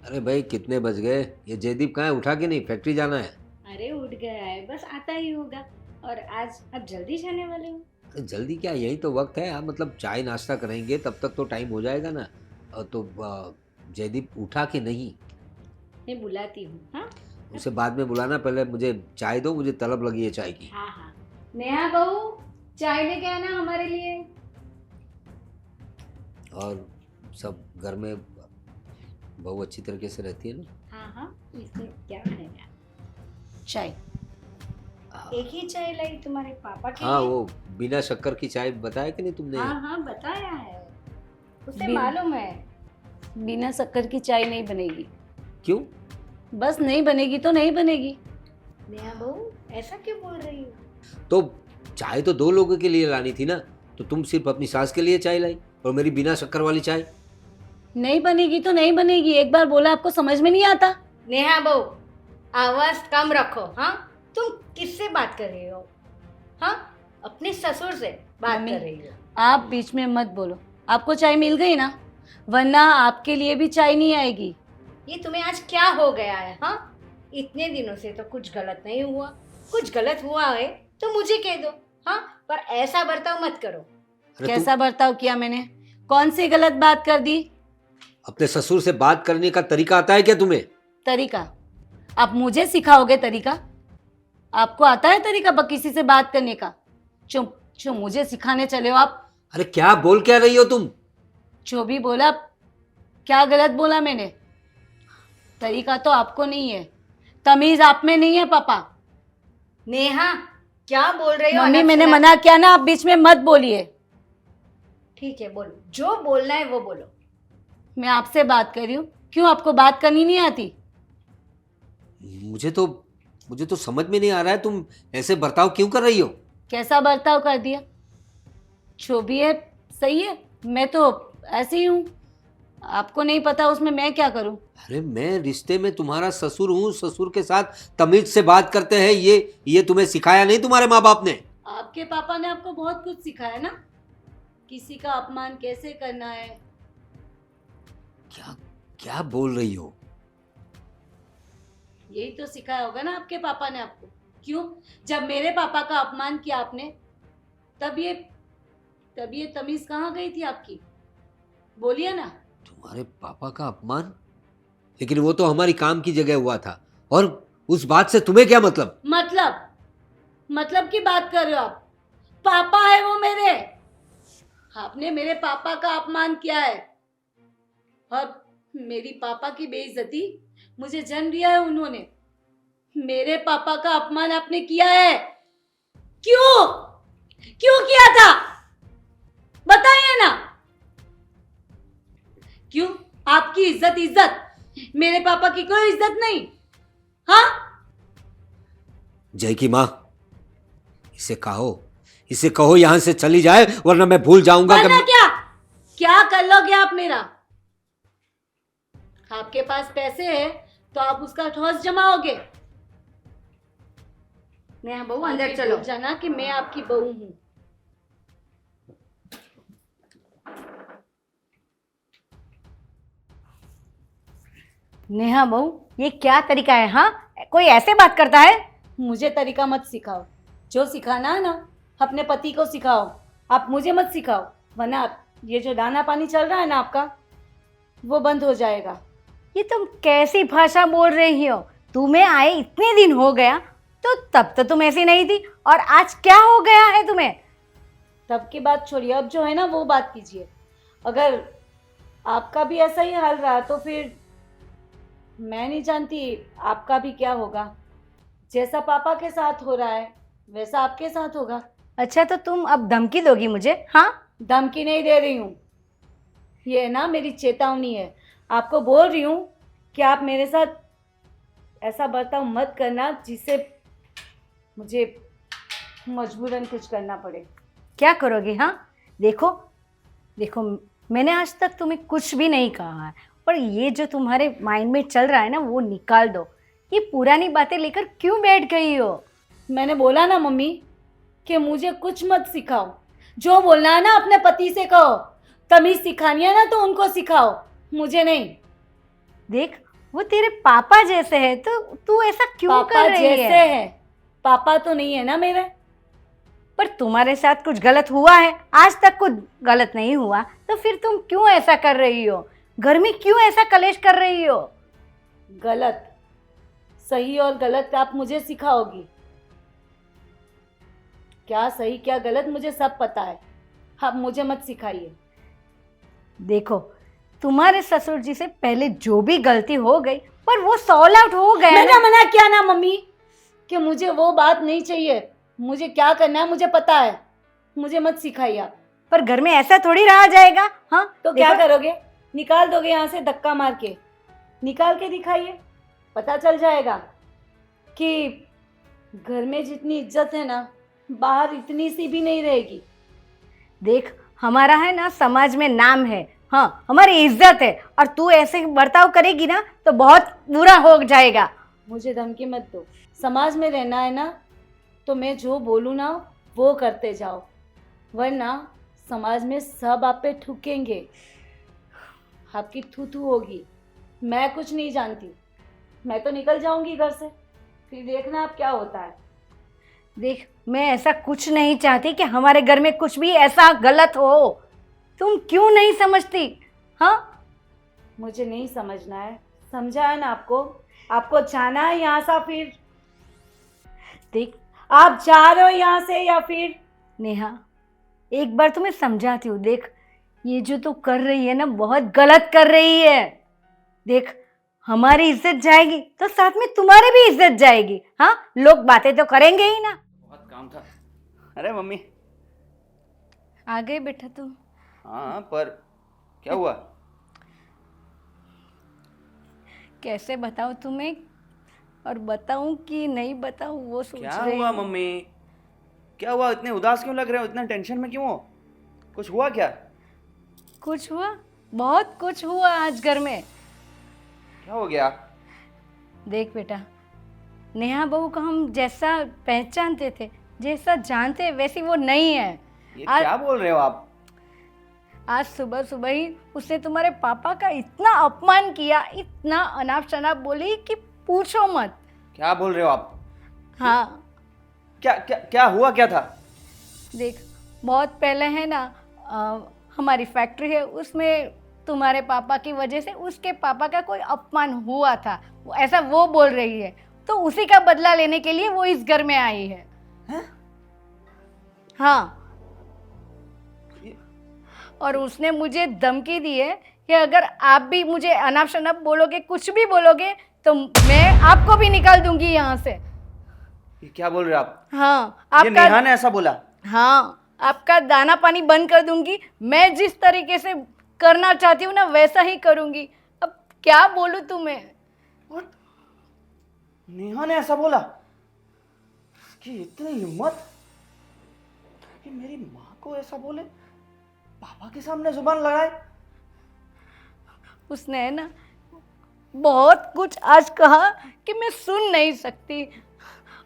अरे भाई कितने बज गए? ये जयदीप कहाँ है? उठा कि नहीं? फैक्ट्री जाना है। अरे उठ गया है, बस आता ही होगा। और आज अब जल्दी जाने वाले हो? अरे जल्दी क्या, यही तो वक्त है। हाँ मतलब चाय नाश्ता करेंगे तब तक तो टाइम हो जाएगा ना। तो जयदीप उठा कि नहीं? मैं बुलाती हूँ, हाँ। उसे बाद में बुलाना, पहले मुझे चाय दो, मुझे तलब लगी है चाय की। हाँ हाँ। नेहा बहू, चाय लेके आना हमारे लिए। और सब घर में बहू अच्छी तरीके से रहती है ना? हाँ हाँ, इसमें क्या है? चाय। हाँ। एक ही चाय लाई तुम्हारे पापा के हाँ लिए। वो बिना शक्कर की चाय बताया कि नहीं तुमने? हाँ हाँ, बताया है, उसे बिन- मालूम है। बिना शक्कर की चाय नहीं बनेगी। क्यों? बस नहीं बनेगी तो नहीं बनेगी। नेहा बहू, ऐसा क्यों बोल रही हो? तो चाय तो दो लोगों के लिए लानी थी ना। तो तुम सिर्फ अपनी सास के लिए चाय लाई और मेरी बिना शक्कर वाली चाय। नहीं बनेगी तो नहीं बनेगी, एक बार बोला आपको समझ में नहीं आता। नेहा बहू, आवाज कम रखो। हाँ, तुम किससे बात कर रही हो? हाँ, अपने ससुर से बात मम्मी, कर रही हो। आप बीच में मत बोलो। आपको चाय मिल गई ना, वरना आपके लिए भी चाय नहीं आएगी। ये तुम्हें आज क्या हो गया है? हाँ, इतने दिनों से तो कुछ गलत नहीं हुआ। कुछ गलत हुआ है तो मुझे कह दो। हाँ, पर ऐसा बर्ताव मत करो। अरे कैसा बर्ताव किया मैंने? कौन सी गलत बात कर दी? अपने ससुर से बात करने का तरीका आता है क्या तुम्हें? तरीका? आप मुझे सिखाओगे तरीका? आपको आता है तरीका किसी से बात करने का? चुप जो मुझे सिखाने चले हो आप। अरे क्या बोल क्या रही हो तुम? जो भी बोला, क्या गलत बोला मैंने? तरीका तो आपको नहीं है, तमीज आप में नहीं है पापा। नेहा, क्या बोल रही हो? मम्मी अनप मैंने शनप। मना किया ना, आप बीच में मत बोलिए। ठीक है, बोलो, जो बोलना है वो बोलो। मैं आपसे बात कर रही हूँ, क्यों आपको बात करनी नहीं आती? मुझे तो मुझे तो समझ में नहीं आ रहा है, तुम ऐसे बर्ताव क्यों कर रही हो? कैसा बर्ताव कर दिया? जो भी है सही है, मैं तो ऐसे ही हूँ। आपको नहीं पता उसमें मैं क्या करूँ? अरे मैं रिश्ते में तुम्हारा ससुर हूँ, ससुर के साथ तमीज से बात करते हैं, ये तुम्हें सिखाया नहीं तुम्हारे माँ बाप ने? आपके पापा ने आपको बहुत कुछ सिखाया ना, किसी का अपमान कैसे करना है। क्या क्या बोल रही हो? यही तो सिखाया होगा ना आपके पापा ने आपको। क्यों? जब मेरे पापा का अपमान किया आपने, तब ये तमीज कहाँ गई थी आपकी? बोलिए ना। तुम्हारे पापा का अपमान? लेकिन वो तो हमारी काम की जगह हुआ था, और उस बात से तुम्हें क्या मतलब? मतलब की बात कर रहे हो आप? पापा है वो मेरे। आपने मेरे पापा का अपमान किया है, और मेरी पापा की बेइज्जती, मुझे जन्म दिया है उन्होंने। मेरे पापा का अपमान आपने किया है। क्यों? क्यों किया था? बताइए ना। क्यों? आपकी इज्जत, मेरे पापा की कोई इज्जत नहीं। हाँ? जय की माँ, इसे कहो यहां से चली जाए, वरना मैं भूल जाऊंगा कि वरना क्या कर लोगे आप मेरा? आपके पास पैसे है तो आप उसका ठोस जमाओगे। नेहा बहू, अंदर चलो। जाना कि मैं आपकी बहू हूँ। नेहा बहू, ये क्या तरीका है? हाँ, कोई ऐसे बात करता है? मुझे तरीका मत सिखाओ। जो सिखाना है ना, अपने पति को सिखाओ। आप मुझे मत सिखाओ, वरना ये जो दाना पानी चल रहा है ना आपका, वो बंद हो जाएगा। ये तुम कैसी भाषा बोल रही हो? तुम्हें आए इतने दिन हो गया, तो तब तो तुम ऐसी नहीं थी, और आज क्या हो गया है तुम्हें? तब की बात छोड़िए, अब जो है ना वो बात कीजिए। अगर आपका भी ऐसा ही हाल रहा तो फिर मैं नहीं जानती आपका भी क्या होगा। जैसा पापा के साथ हो रहा है वैसा आपके साथ होगा। अच्छा, तो तुम अब धमकी दोगी मुझे? हाँ, धमकी नहीं दे रही हूँ, ये ना मेरी चेतावनी है। आपको बोल रही हूँ कि आप मेरे साथ ऐसा बर्ताव मत करना जिससे मुझे मजबूरन कुछ करना पड़े। क्या करोगे? हाँ, देखो देखो, मैंने आज तक तुम्हें कुछ भी नहीं कहा है, पर ये जो तुम्हारे माइंड में चल रहा है ना, वो निकाल दो। ये पुरानी बातें लेकर क्यों बैठ गई हो? मैंने बोला ना मम्मी कि मुझे कुछ मत सिखाओ। जो बोलना है ना अपने पति से कहो। तमीज सिखानी है ना तो उनको सिखाओ, मुझे नहीं। देख, वो तेरे पापा जैसे है तो तू ऐसा क्यों पापा कर रही जैसे है? है, पापा तो नहीं है ना मेरे। पर तुम्हारे साथ कुछ गलत हुआ है? आज तक कुछ गलत नहीं हुआ, तो फिर तुम क्यों ऐसा कर रही हो? घर में क्यों ऐसा कलेश कर रही हो? गलत सही और गलत आप मुझे सिखाओगी? क्या सही क्या गलत मुझे सब पता है, आप मुझे मत सिखाइए। देखो, तुम्हारे ससुर जी से पहले जो भी गलती हो गई, पर वो सॉल्व आउट हो गया मैंने ना। मना किया ना मम्मी कि मुझे वो बात नहीं चाहिए, मुझे क्या करना है मुझे पता है, मुझे मत सिखाइए आप। पर घर में ऐसा थोड़ी रहा जाएगा। हाँ तो क्या देखो, करोगे? निकाल दोगे यहाँ से धक्का मार के? निकाल के दिखाइए, पता चल जाएगा कि घर में जितनी इज्जत है ना, बाहर इतनी सी भी नहीं रहेगी। देख, हमारा है ना समाज में नाम है, हाँ हमारी इज्जत है, और तू ऐसे बर्ताव करेगी ना तो बहुत बुरा हो जाएगा। मुझे धमकी मत दो। समाज में रहना है ना तो मैं जो बोलूँ ना वो करते जाओ, वरना समाज में सब आप पे थूकेंगे, आपकी थू थू होगी। मैं कुछ नहीं जानती, मैं तो निकल जाऊंगी घर से, फिर देखना आप क्या होता है। देख, मैं ऐसा कुछ नहीं चाहती कि हमारे घर में कुछ भी ऐसा गलत हो। तुम क्यों नहीं समझती? हाँ, मुझे नहीं समझना है, समझा है ना आपको? आपको जाना है यहाँ से, फिर देख आप जा रहे हो यहाँ से या फिर? नेहा, एक बार तुम्हें समझाती हूँ। देख, ये जो तू कर रही है ना, बहुत गलत कर रही है। देख, हमारी इज्जत जाएगी तो साथ में तुम्हारी भी इज्जत जाएगी। हाँ, लोग बातें तो करेंगे ही ना। बहुत काम था। अरे मम्मी। आ गए बेटा तुम? हाँ पर क्या हुआ? कैसे बताऊँ तुम्हें, और बताऊँ कि नहीं बताऊँ वो सोच क्या रही हुआ हूँ। मम्मी? क्या हुआ? इतने उदास क्यों लग रहे हो? इतना टेंशन में क्यों हो? कुछ हुआ क्या? कुछ हुआ, बहुत कुछ हुआ आज घर में। क्या हो गया? देख बेटा, नेहा बहू को हम जैसा पहचानते थे, जैसा जानते, वैसी वो नहीं है। ये आज- क्या बोल रहे हो आप? आज सुबह सुबह ही उसने तुम्हारे पापा का इतना अपमान किया, इतना अनाप शनाप बोली कि पूछो मत। क्या बोल रहे हो आप? हाँ, क्या क्या क्या हुआ क्या था? देख, बहुत पहले है ना, हमारी फैक्ट्री है, उसमें तुम्हारे पापा की वजह से उसके पापा का कोई अपमान हुआ था, ऐसा वो बोल रही है। तो उसी का बदला लेने के लिए वो इस घर में आई है। हैं? हाँ, ये- और उसने मुझे धमकी दी है कि अगर आप भी मुझे अनाप शनाप बोलोगे, कुछ भी बोलोगे, तो मैं आपको भी निकाल दूंगी यहाँ से। ये क्या बोल रहे हो आप? हाँ, ये नेहा ने ऐसा बोला? हाँ, आपका दाना पानी बंद कर दूंगी। मैं जिस तरीके से करना चाहती हूँ ना, वैसा ही करूंगी। अब क्या बोलूँ तुम्हें? What? नेहा ने ऐसा बोला? कि इतनी हिम्मत कि मेरी माँ को ऐसा बोले, पापा के सामने जुबान लड़ाए। उसने है ना बहुत कुछ आज कहा कि मैं सुन नहीं सकती,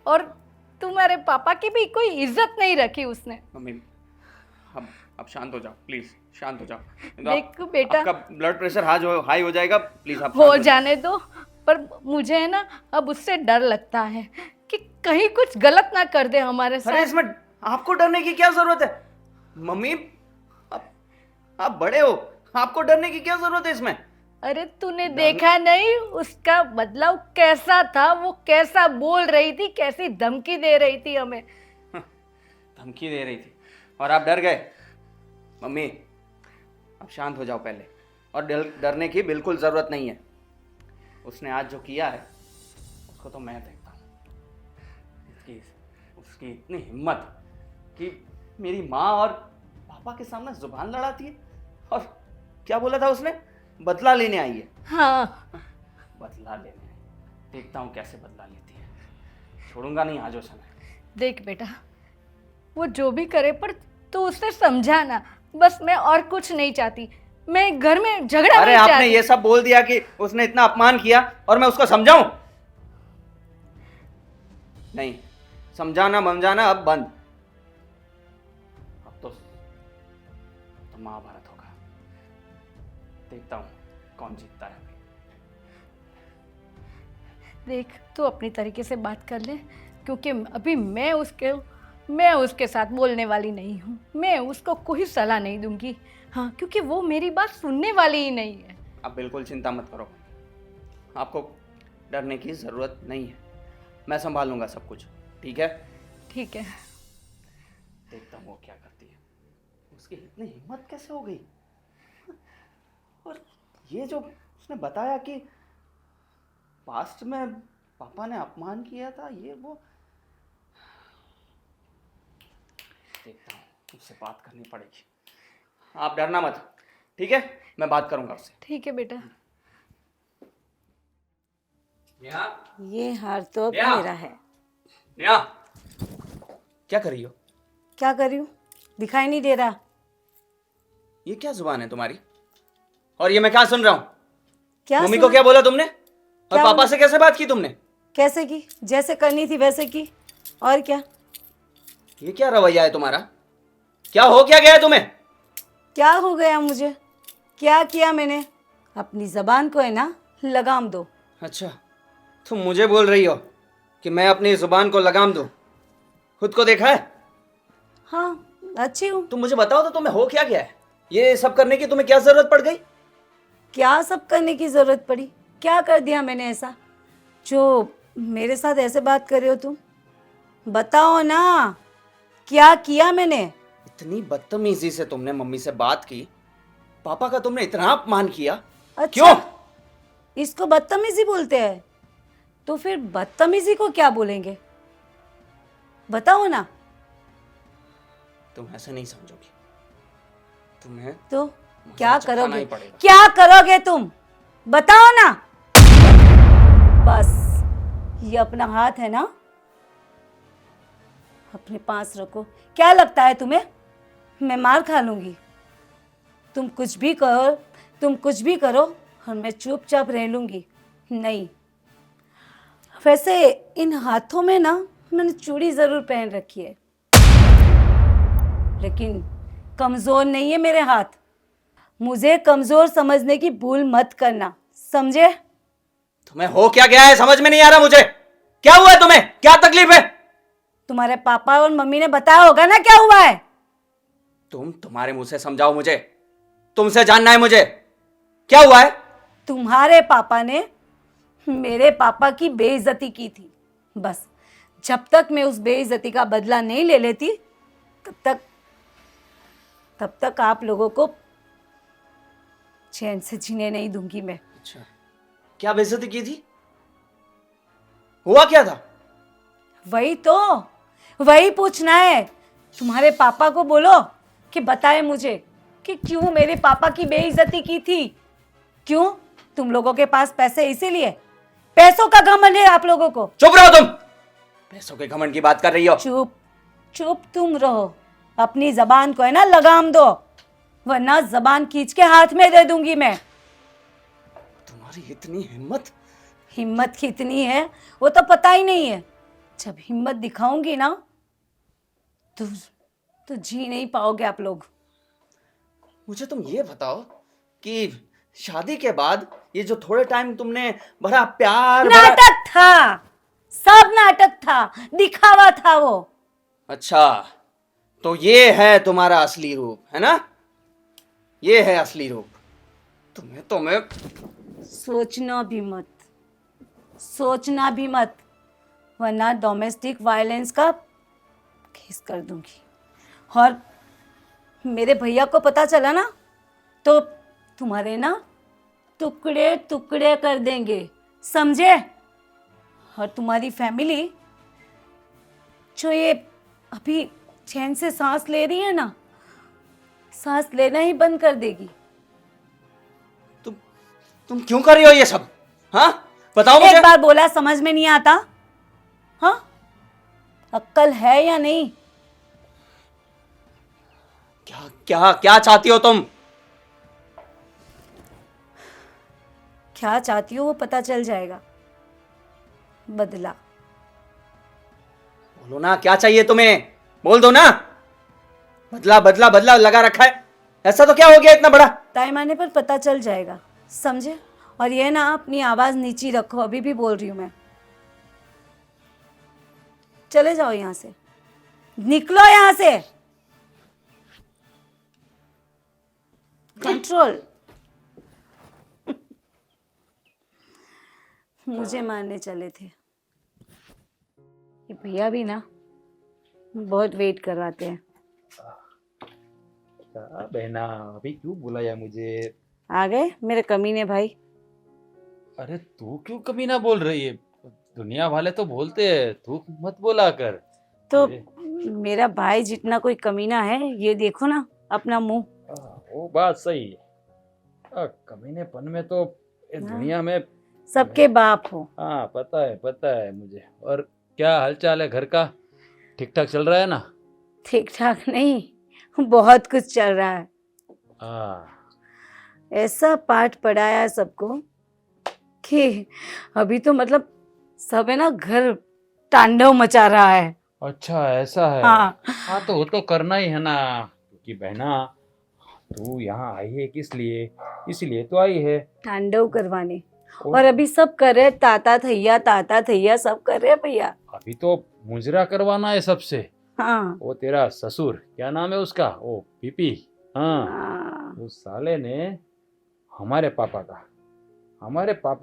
और तुम्हारे पापा की भी कोई इज्जत नहीं रखी उसने। मम्मी अब शांत हो जाओ प्लीज, शांत हो जाओ। देख बेटा, आपका ब्लड प्रेशर हाई हो जाएगा, प्लीज आप हो शांत जाने दो। पर मुझे है ना अब उससे डर लगता है कि कहीं कुछ गलत ना कर दे हमारे अरे साथ। इसमें आपको डरने की क्या जरूरत है? मम्मी आप बड़े हो, आपको डरने की क्या जरूरत है इसमें? अरे तूने देखा नहीं उसका बदलाव कैसा था? वो कैसा बोल रही थी, कैसी धमकी दे रही थी हमें। धमकी दे रही थी और आप डर गए? मम्मी अब शांत हो जाओ पहले, और डरने की बिल्कुल जरूरत नहीं है। उसने आज जो किया है उसको तो मैं देखता हूँ। उसकी इतनी हिम्मत कि मेरी माँ और पापा के सामने जुबान लड़ाती है, और क्या बोला था उसने? बदला लेने आई है। हाँ, बदला लेने आई, देखता हूँ कैसे बदला लेती है। छोड़ूंगा नहीं आज उसे मैं। देख बेटा, वो जो भी करे, पर तू उससे समझाना, बस। मैं और कुछ नहीं चाहती, मैं घर में झगड़ा अरे नहीं आपने चाहती। ये सब बोल दिया कि उसने इतना अपमान किया और मैं उसको समझाऊं? नहीं, समझाना समझाना अब बंद। अब तो महाभारत होगा, देखता हूं कौन जीतता है। देख तू अपनी तरीके से बात कर ले, क्योंकि अभी मैं उसके साथ बोलने वाली नहीं हूँ। मैं उसको कोई सलाह नहीं दूंगी, हाँ, क्योंकि वो मेरी बात सुनने वाली ही नहीं है। आप बिल्कुल चिंता मत करो, आपको डरने की ज़रूरत नहीं है। मैं संभाल लूँगा सब कुछ, ठीक है? ठीक है। देखता हूँ वो क्या करती है। उसकी इतनी हिम्मत कैसे हो गई? और ये जो उसने बताया कि पास्ट में पापा ने अपमान किया था, ये वो, देखता हूँ, उससे बात करनी पड़ेगी। आप डरना मत, ठीक है? मैं बात करूंगा उससे। ठीक है बेटा। नेहा, ये हार तो अब नेहा! मेरा है। नेहा, क्या कर रही हो? क्या कर रही हूँ? दिखाई नहीं दे रहा? ये क्या जुबान है तुम्हारी? और ये मैं क्या सुन रहा हूँ? क्या मम्मी को सुना? क्या बोला तुमने? और क्या पापा बोला? से कैसे बात की तुमने? कैसे की? जैसे करनी थी वैसे की। और क्या? ये क्या रवैया है तुम्हारा? क्या हो क्या गया है तुम्हें? क्या हो गया मुझे? क्या किया मैंने? अपनी जबान को है ना लगाम दो। अच्छा, तुम मुझे बोल रही हो कि मैं अपनी जुबान को लगाम दूं? खुद को देखा है? हाँ, अच्छी हूँ। तुम मुझे बताओ तो तुम्हें हो क्या गया है? ये सब करने की तुम्हें क्या जरूरत पड़ गई? क्या सब करने की जरूरत पड़ी? क्या कर दिया मैंने ऐसा जो मेरे साथ ऐसे बात कर रहे हो तुम? बताओ ना, क्या किया मैंने? इतनी बदतमीजी से तुमने मम्मी से बात की, पापा का तुमने इतना अपमान किया, अच्छा, क्यों? इसको बदतमीजी बोलते हैं? तो फिर बदतमीजी को क्या बोलेंगे? बताओ ना। तुम ऐसे नहीं समझोगी, तुम्हें तो क्या मुझे चखाना करोगे? ही पड़ेगा। क्या करोगे तुम? बताओ ना। बस ये अपना हाथ है ना, अपने पास रखो। क्या लगता है तुम्हें मैं मार खा लूंगी? तुम कुछ भी करो और मैं चुपचाप रह लूंगी? नहीं। वैसे इन हाथों में ना मैंने चूड़ी जरूर पहन रखी है, लेकिन कमजोर नहीं है मेरे हाथ। मुझे कमजोर समझने की भूल मत करना, समझे? तुम्हें हो क्या गया है समझ में नहीं आ रहा मुझे। क्या हुआ है तुम्हें? क्या तकलीफ है? तुम्हारे पापा और मम्मी ने बताया होगा ना क्या हुआ है। तुम्हारे मुंह से समझाओ मुझे, तुमसे जानना है मुझे, क्या हुआ है? तुम्हारे पापा ने मेरे पापा की बेइज्जती की थी। बस जब तक मैं उस बेइज्जती का बदला नहीं ले लेती, तब तक आप लोगों को चैन से जीने नहीं दूंगी मैं। अच्छा, क्या बेइज्जती की थी? हुआ क्या था? वही पूछना है। तुम्हारे पापा को बोलो कि बताए मुझे कि क्यों मेरे पापा की बेइज्जती की थी। क्यों? तुम लोगों के पास पैसे इसीलिए? पैसों का घमंड है आप लोगों को। चुप रहो तुम, पैसों के घमंड की बात कर रही हो। चुप तुम रहो। अपनी जबान को है ना लगाम दो, वरना जबान खींच के हाथ में दे दूंगी मैं। तुम्हारी इतनी हिम्मत कितनी है वो तो पता ही नहीं है। जब हिम्मत दिखाऊंगी ना तो जी नहीं पाओगे आप लोग। मुझे तुम ये बताओ कि शादी के बाद ये जो थोड़े टाइम तुमने बड़ा प्यार नाटक था, सब नाटक था, दिखावा था वो। अच्छा, तो ये है तुम्हारा असली रूप, है ना? ये है असली रूप। तुम्हें सोचना भी मत, वरना डोमेस्टिक वायलेंस का केस कर दूंगी। और मेरे भैया को पता चला ना तो तुम्हारे ना टुकड़े टुकड़े कर देंगे, समझे? और तुम्हारी फैमिली जो ये अभी चैन से सांस ले रही है ना, सांस लेना ही बंद कर देगी। तुम क्यों कर रही हो ये सब? हाँ, बताओ मुझे। एक बार बोला समझ में नहीं आता? हाँ, अक्ल है या नहीं? क्या चाहती हो तुम? क्या चाहती हो वो पता चल जाएगा। बदला। बोलो ना, क्या चाहिए तुम्हें? बोल दो ना। बदला बदला बदला लगा रखा है, ऐसा तो क्या हो गया इतना बड़ा? टाइम आने पर पता चल जाएगा, समझे? और ये ना अपनी आवाज नीची रखो, अभी भी बोल रही हूं मैं। चले जाओ यहाँ से, निकलो यहाँ से। कंट्रोल। मुझे मारने चले थे। ये भैया भी ना बहुत वेट करवाते हैं। बहना अभी क्यों बुलाया मुझे? आ गए मेरे कमीने भाई। अरे तू क्यों कमीना बोल रही है? दुनिया वाले तो बोलते हैं, तू मत बोला कर। तो अरे, मेरा भाई जितना कोई कमीना है, ये देखो ना अपना मुंह। वो बात सही है। कमीनेपन में तो ये हाँ। दुनिया में सबके बाप हो। हाँ पता है मुझे। और क्या हालचाल है घर का? ठीक ठाक चल रहा है ना? ठीक ठाक नहीं, बहुत कुछ चल रहा है। हाँ ऐसा पाठ पढ़ाया है सबको कि अभी तो मतलब सब है ना, घर तांडव मचा रहा है। अच्छा ऐसा है। हाँ, हाँ तो वो तो करना ही है ना, क्योंकि बहना तू यहाँ आई है किस लिए? इसलिए तो आई है। तांडव करवाने। और अभी सब कर रहे हैं, ताता थैया सब कर रहे हैं भैया। अभी तो मुजरा करवाना है सबसे। हाँ वो तेरा ससुर, क्या नाम है उसका? ओ पीपी। हाँ हाँ, उस साले ने हमारे पापा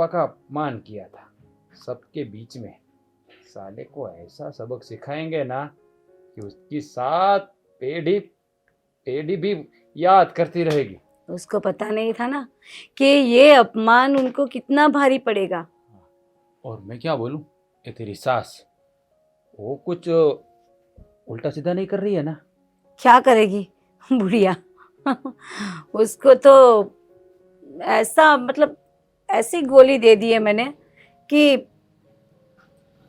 का अपमान किया था सबके बीच में। साले को ऐसा सबक सिखाएंगे ना कि उसकी 7 पीढ़ी भी याद करती रहेगी। उसको पता नहीं था ना कि ये अपमान उनको कितना भारी पड़ेगा। और मैं क्या बोलूं, ये तेरी सास वो कुछ उल्टा सीधा नहीं कर रही है ना? क्या करेगी बुढ़िया। उसको तो ऐसा मतलब ऐसी गोली दे दी है मैंने कि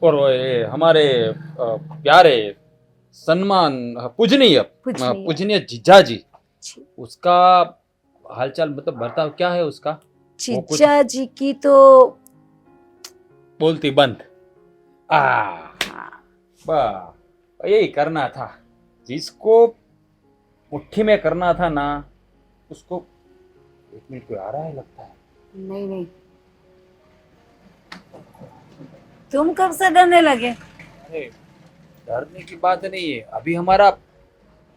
और वो ये हमारे प्यारे सम्मान पूजनीय जीजा जी, उसका हालचाल मतलब बर्ताव क्या है उसका? वो कुछ जीजा जी की तो बोलती बंद। वाह, यही करना था। जिसको मुट्ठी में करना था ना, उसको 1 मिनट कोई आ रहा है लगता है। नहीं, तुम कब से डरने लगे? अरे डरने की बात नहीं है, अभी हमारा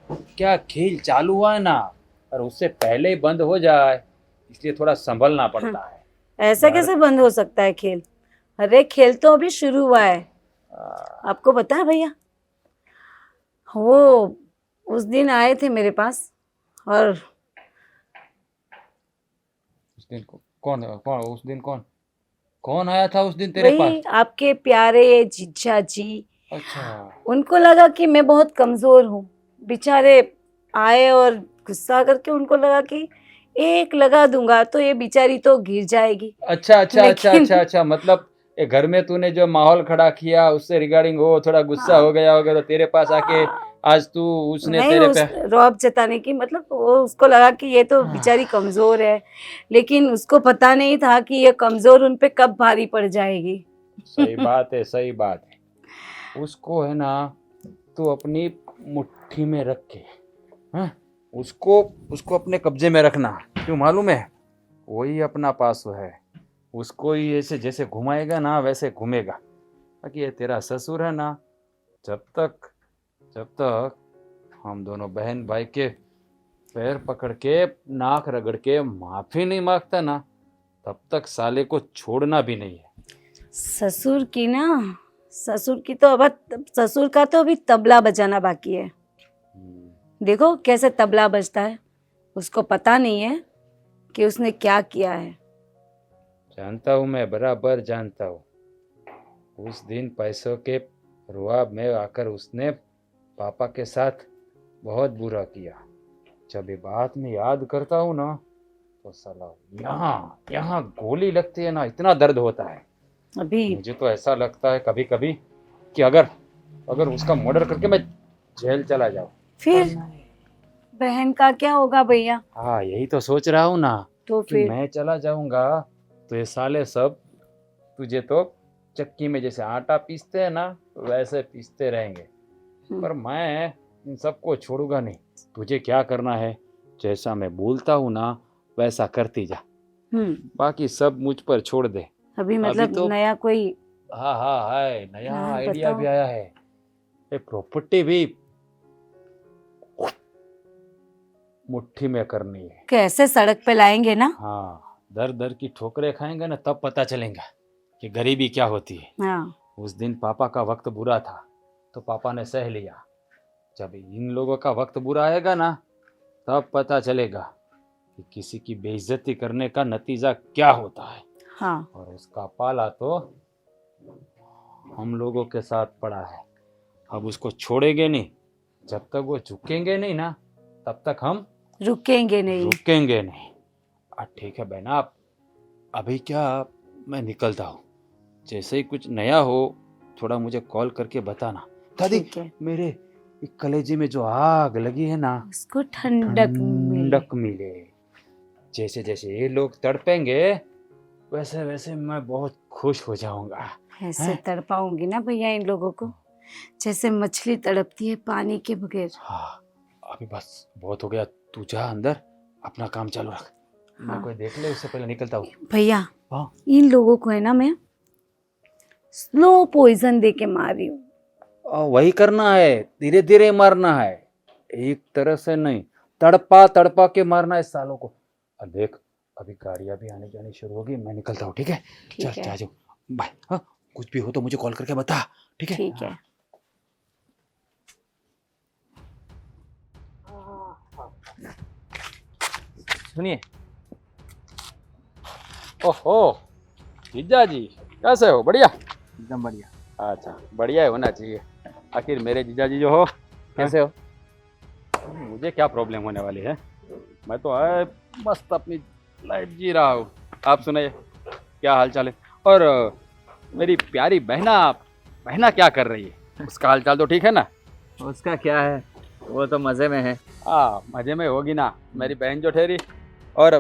क्या खेल चालू हुआ है ना, और उससे पहले ही बंद हो जाए इसलिए थोड़ा संभलना पड़ता है। ऐसा कैसे बंद हो सकता है खेल? अरे खेल तो अभी शुरू हुआ है। आपको पता है भैया, वो उस दिन आए थे मेरे पास और उस दिन कौन आया था उस दिन तेरे वही पास? आपके प्यारे जीजा जी। अच्छा उनको लगा कि मैं बहुत कमजोर हूँ, बेचारे आए और गुस्सा करके उनको लगा कि एक लगा दूंगा तो ये बेचारी तो गिर जाएगी। अच्छा, मतलब ये घर में तूने जो माहौल खड़ा किया उससे रिगार्डिंग वो थोड़ा गुस्सा हो गया होगा, तो तेरे पास आके आज तू उसने नहीं, तेरे उस पे रौब जताने की मतलब वो उसको लगा कि ये तो बेचारी कमजोर है, लेकिन उसको पता नहीं था कि ये कमजोर उन पे कब भारी पड़ जाएगी। सही बात है। उसको है ना तू अपनी मुट्ठी में रख के, हाँ, उसको अपने कब्जे में रखना। क्यों मालूम है? वही अपना पास है, उसको ही ऐसे जैसे घुमाएगा ना वैसे घूमेगा। बाकी ये तेरा ससुर है ना, जब तक हम दोनों बहन भाई के पैर पकड़ के नाक रगड़ के माफी नहीं मांगता ना, तब तक साले को छोड़ना भी नहीं है। ससुर का तो अभी तबला बजाना बाकी है। देखो कैसे तबला बजता है, उसको पता नहीं है कि उसने क्या किया है। जानता हूँ, मैं बराबर जानता हूँ। उस दिन पैसों के रुआब में आकर उसने पापा के साथ बहुत बुरा किया। जब ये बात मैं याद करता हूँ ना, तो साला यहाँ गोली लगती है ना, इतना दर्द होता है। अभी मुझे तो ऐसा लगता है कभी कभी कि अगर उसका मर्डर करके मैं जेल चला जाऊँ। फिर बहन का क्या होगा भैया? हाँ यही तो सोच रहा हूँ ना, तो कि फिर मैं चला जाऊंगा तो ये साले सब तुझे तो चक्की में जैसे आटा पीसते हैं ना वैसे पीसते रहेंगे। पर मैं इन सबको छोड़ूंगा नहीं। तुझे क्या करना है, जैसा मैं बोलता हूँ ना वैसा करती जा, बाकी सब मुझ पर छोड़ दे। अभी मतलब तो नया कोई हाँ है, नया हाँ, आइडिया बताओ। भी आया है। ये प्रॉपर्टी भी मुट्ठी में करनी है। कैसे सड़क पे लाएंगे ना। हाँ, दर दर की ठोकरें खाएंगे ना तब पता चलेगा कि गरीबी क्या होती है। हाँ उस दिन पापा का वक्त बुरा था तो पापा ने सह लिया। जब इन लोगों का वक्त बुरा आएगा ना तब पता चलेगा कि किसी की बेइज्जती करने का नतीजा क्या होता है। हाँ और उसका पाला तो हम लोगों के साथ पड़ा है। अब उसको छोड़ेंगे नहीं। जब तक वो झुकेंगे नहीं ना तब तक हम रुकेंगे नहीं। रुकेंगे नहीं। ठीक है बहना, आप अभी क्या, मैं निकलता हूँ। जैसे ही कुछ नया हो थोड़ा मुझे कॉल करके बताना। दादी, ठीक है। मेरे कलेजे में जो आग लगी है ना उसको ठंडक मिले। ठंडक मिले। जैसे जैसे ये लोग तड़पेंगे वैसे वैसे मैं बहुत खुश हो जाऊंगा। ऐसे हैं? तड़पाऊंगी ना भैया इन लोगों को जैसे मछली तड़पती है पानी के बगैर। हाँ, अभी बस बहुत हो गया। तू जा अंदर अपना काम चालू रख। मैं हाँ। कोई देख ले उससे पहले निकलता हूँ। भैया हाँ। इन लोगों को है ना मैं स्लो पॉइजन दे के मार रही हूँ। वही करना है, धीरे धीरे मारना है, एक तरह से नहीं। तड़पा तड़पा के मारना है सालों को। अब देख अभी गाड़ियां भी आने जानी शुरू होगी। मैं निकलता हूँ, ठीक है? ठीक चल है। जा जाओ, बाय। हाँ, कुछ भी हो तो मुझे कॉल करके बता, ठीक है? ठीक है। सुनिए। ओहो जीजा जी, कैसे हो? बढ़िया, एकदम बढ़िया। अच्छा बढ़िया होना चाहिए। आखिर मेरे जीजा जी जो हो, कैसे हो? मुझे क्या प्रॉब्लम होने वाली है? मैं तो मस्त अपनी लाइफ जी रहा हूँ। आप सुनाइए, क्या हाल चाल है? और मेरी प्यारी बहना क्या कर रही है? उसका हाल चाल तो ठीक है ना? उसका क्या है, वो तो मज़े में है। मजे में होगी ना मेरी बहन जो ठहरी। और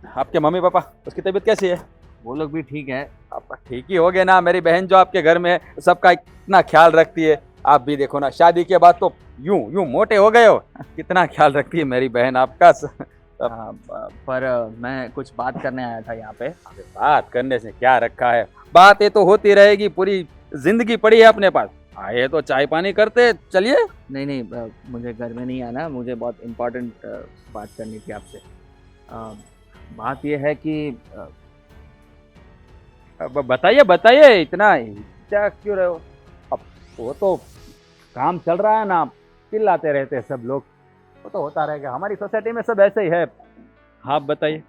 आपके मम्मी पापा, उसकी तबीयत कैसी है? वो लोग भी ठीक है। आपका ठीक ही हो गया ना। मेरी बहन जो आपके घर में है सबका इतना ख्याल रखती है। आप भी देखो ना, शादी के बाद तो यूं यूं मोटे हो गए हो। कितना ख्याल रखती है मेरी बहन आपका। पर मैं कुछ बात करने आया था यहाँ पे। अबे बात करने से क्या रखा है, बातें तो होती रहेगी, पूरी जिंदगी पड़ी है अपने पास। आए तो चाय पानी करते चलिए। नहीं, मुझे घर में नहीं आना। मुझे बहुत इम्पोर्टेंट बात करनी थी आपसे। बात ये है कि अब बताइए इतना क्या क्यों रहे हो? अब वो तो काम चल रहा है ना, चिल्लाते रहते हैं सब लोग, वो तो होता रहेगा। हमारी सोसाइटी में सब ऐसे ही है। आप बताइए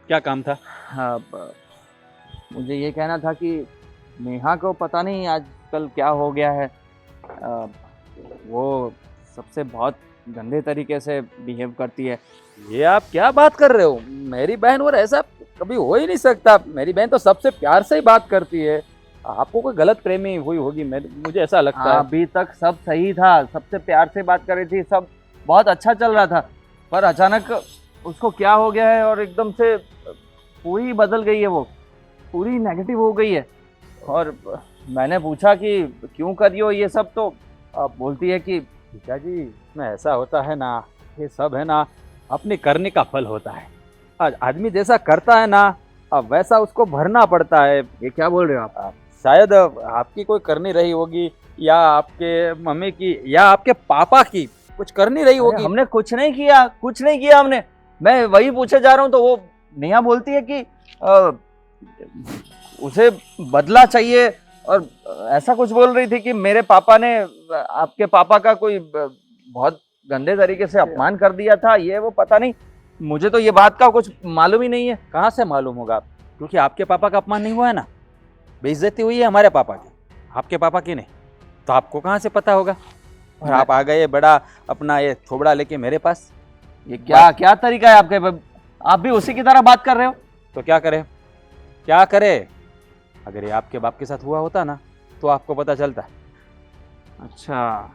क्या काम था? हाँ, मुझे ये कहना था कि नेहा को पता नहीं आजकल क्या हो गया है। वो सबसे बहुत गंदे तरीके से बिहेव करती है। ये आप क्या बात कर रहे हो? मेरी बहन और ऐसा कभी हो ही नहीं सकता। मेरी बहन तो सबसे प्यार से ही बात करती है। आपको कोई गलत प्रेमी हुई होगी, मुझे ऐसा लगता है। अभी तक सब सही था, सबसे प्यार से बात कर रही थी, सब बहुत अच्छा चल रहा था। पर अचानक उसको क्या हो गया है और एकदम से पूरी बदल गई है। वो पूरी नेगेटिव हो गई है। और मैंने पूछा कि क्यों कर रही हो ये सब, तो अब बोलती है कि जीजा जी, इसमें ऐसा होता है ना, ये सब है ना अपने करने का फल होता है। आज आदमी जैसा करता है ना, अब वैसा उसको भरना पड़ता है। ये क्या बोल रहे हो आप? शायद आपकी कोई करनी रही होगी, या आपके मम्मी की, या आपके पापा की कुछ करनी रही होगी। हमने कुछ नहीं किया हमने। मैं वही पूछे जा रहा हूँ तो वो नेहा बोलती है कि उसे बदला चाहिए। और ऐसा कुछ बोल रही थी कि मेरे पापा ने आपके पापा का कोई बहुत गंदे तरीके से अपमान कर दिया था। ये वो पता नहीं, मुझे तो ये बात का कुछ मालूम ही नहीं है। कहाँ से मालूम होगा? क्योंकि आपके पापा का अपमान नहीं हुआ है ना, बेइज्जती हुई है हमारे पापा की, आपके पापा की नहीं। तो आपको कहाँ से पता होगा? और आप आ गए बड़ा अपना ये थोबड़ा लेके मेरे पास। ये क्या तरीका है आपके? आप भी उसी की तरह बात कर रहे हो। तो क्या करे? अगर ये आपके बाप के साथ हुआ होता ना तो आपको पता चलता। अच्छा,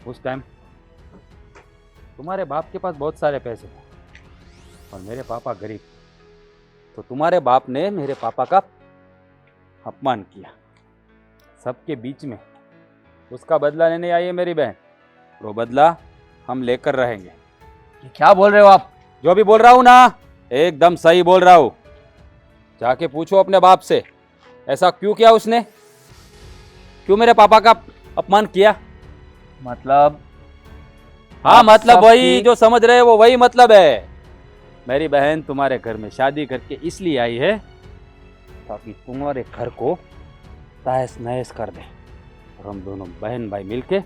उस टाइम तुम्हारे बाप के पास बहुत सारे पैसे थे और मेरे पापा गरीब, तो तुम्हारे बाप ने मेरे पापा का अपमान किया सबके बीच में। उसका बदला लेने आई है मेरी बहन। वो बदला हम लेकर रहेंगे। ये क्या बोल रहे हो आप? जो भी बोल रहा हूँ ना एकदम सही बोल रहा हूँ। जाके पूछो अपने बाप से, ऐसा क्यों किया उसने, क्यों मेरे पापा का अपमान किया। मतलब हाँ आप मतलब सब वही की- जो समझ रहे हो वो वही मतलब है। मेरी बहन तुम्हारे घर में शादी करके इसलिए आई है ताकि तुम्हारे घर को तहस नहस कर दे, और हम दोनों बहन भाई मिलके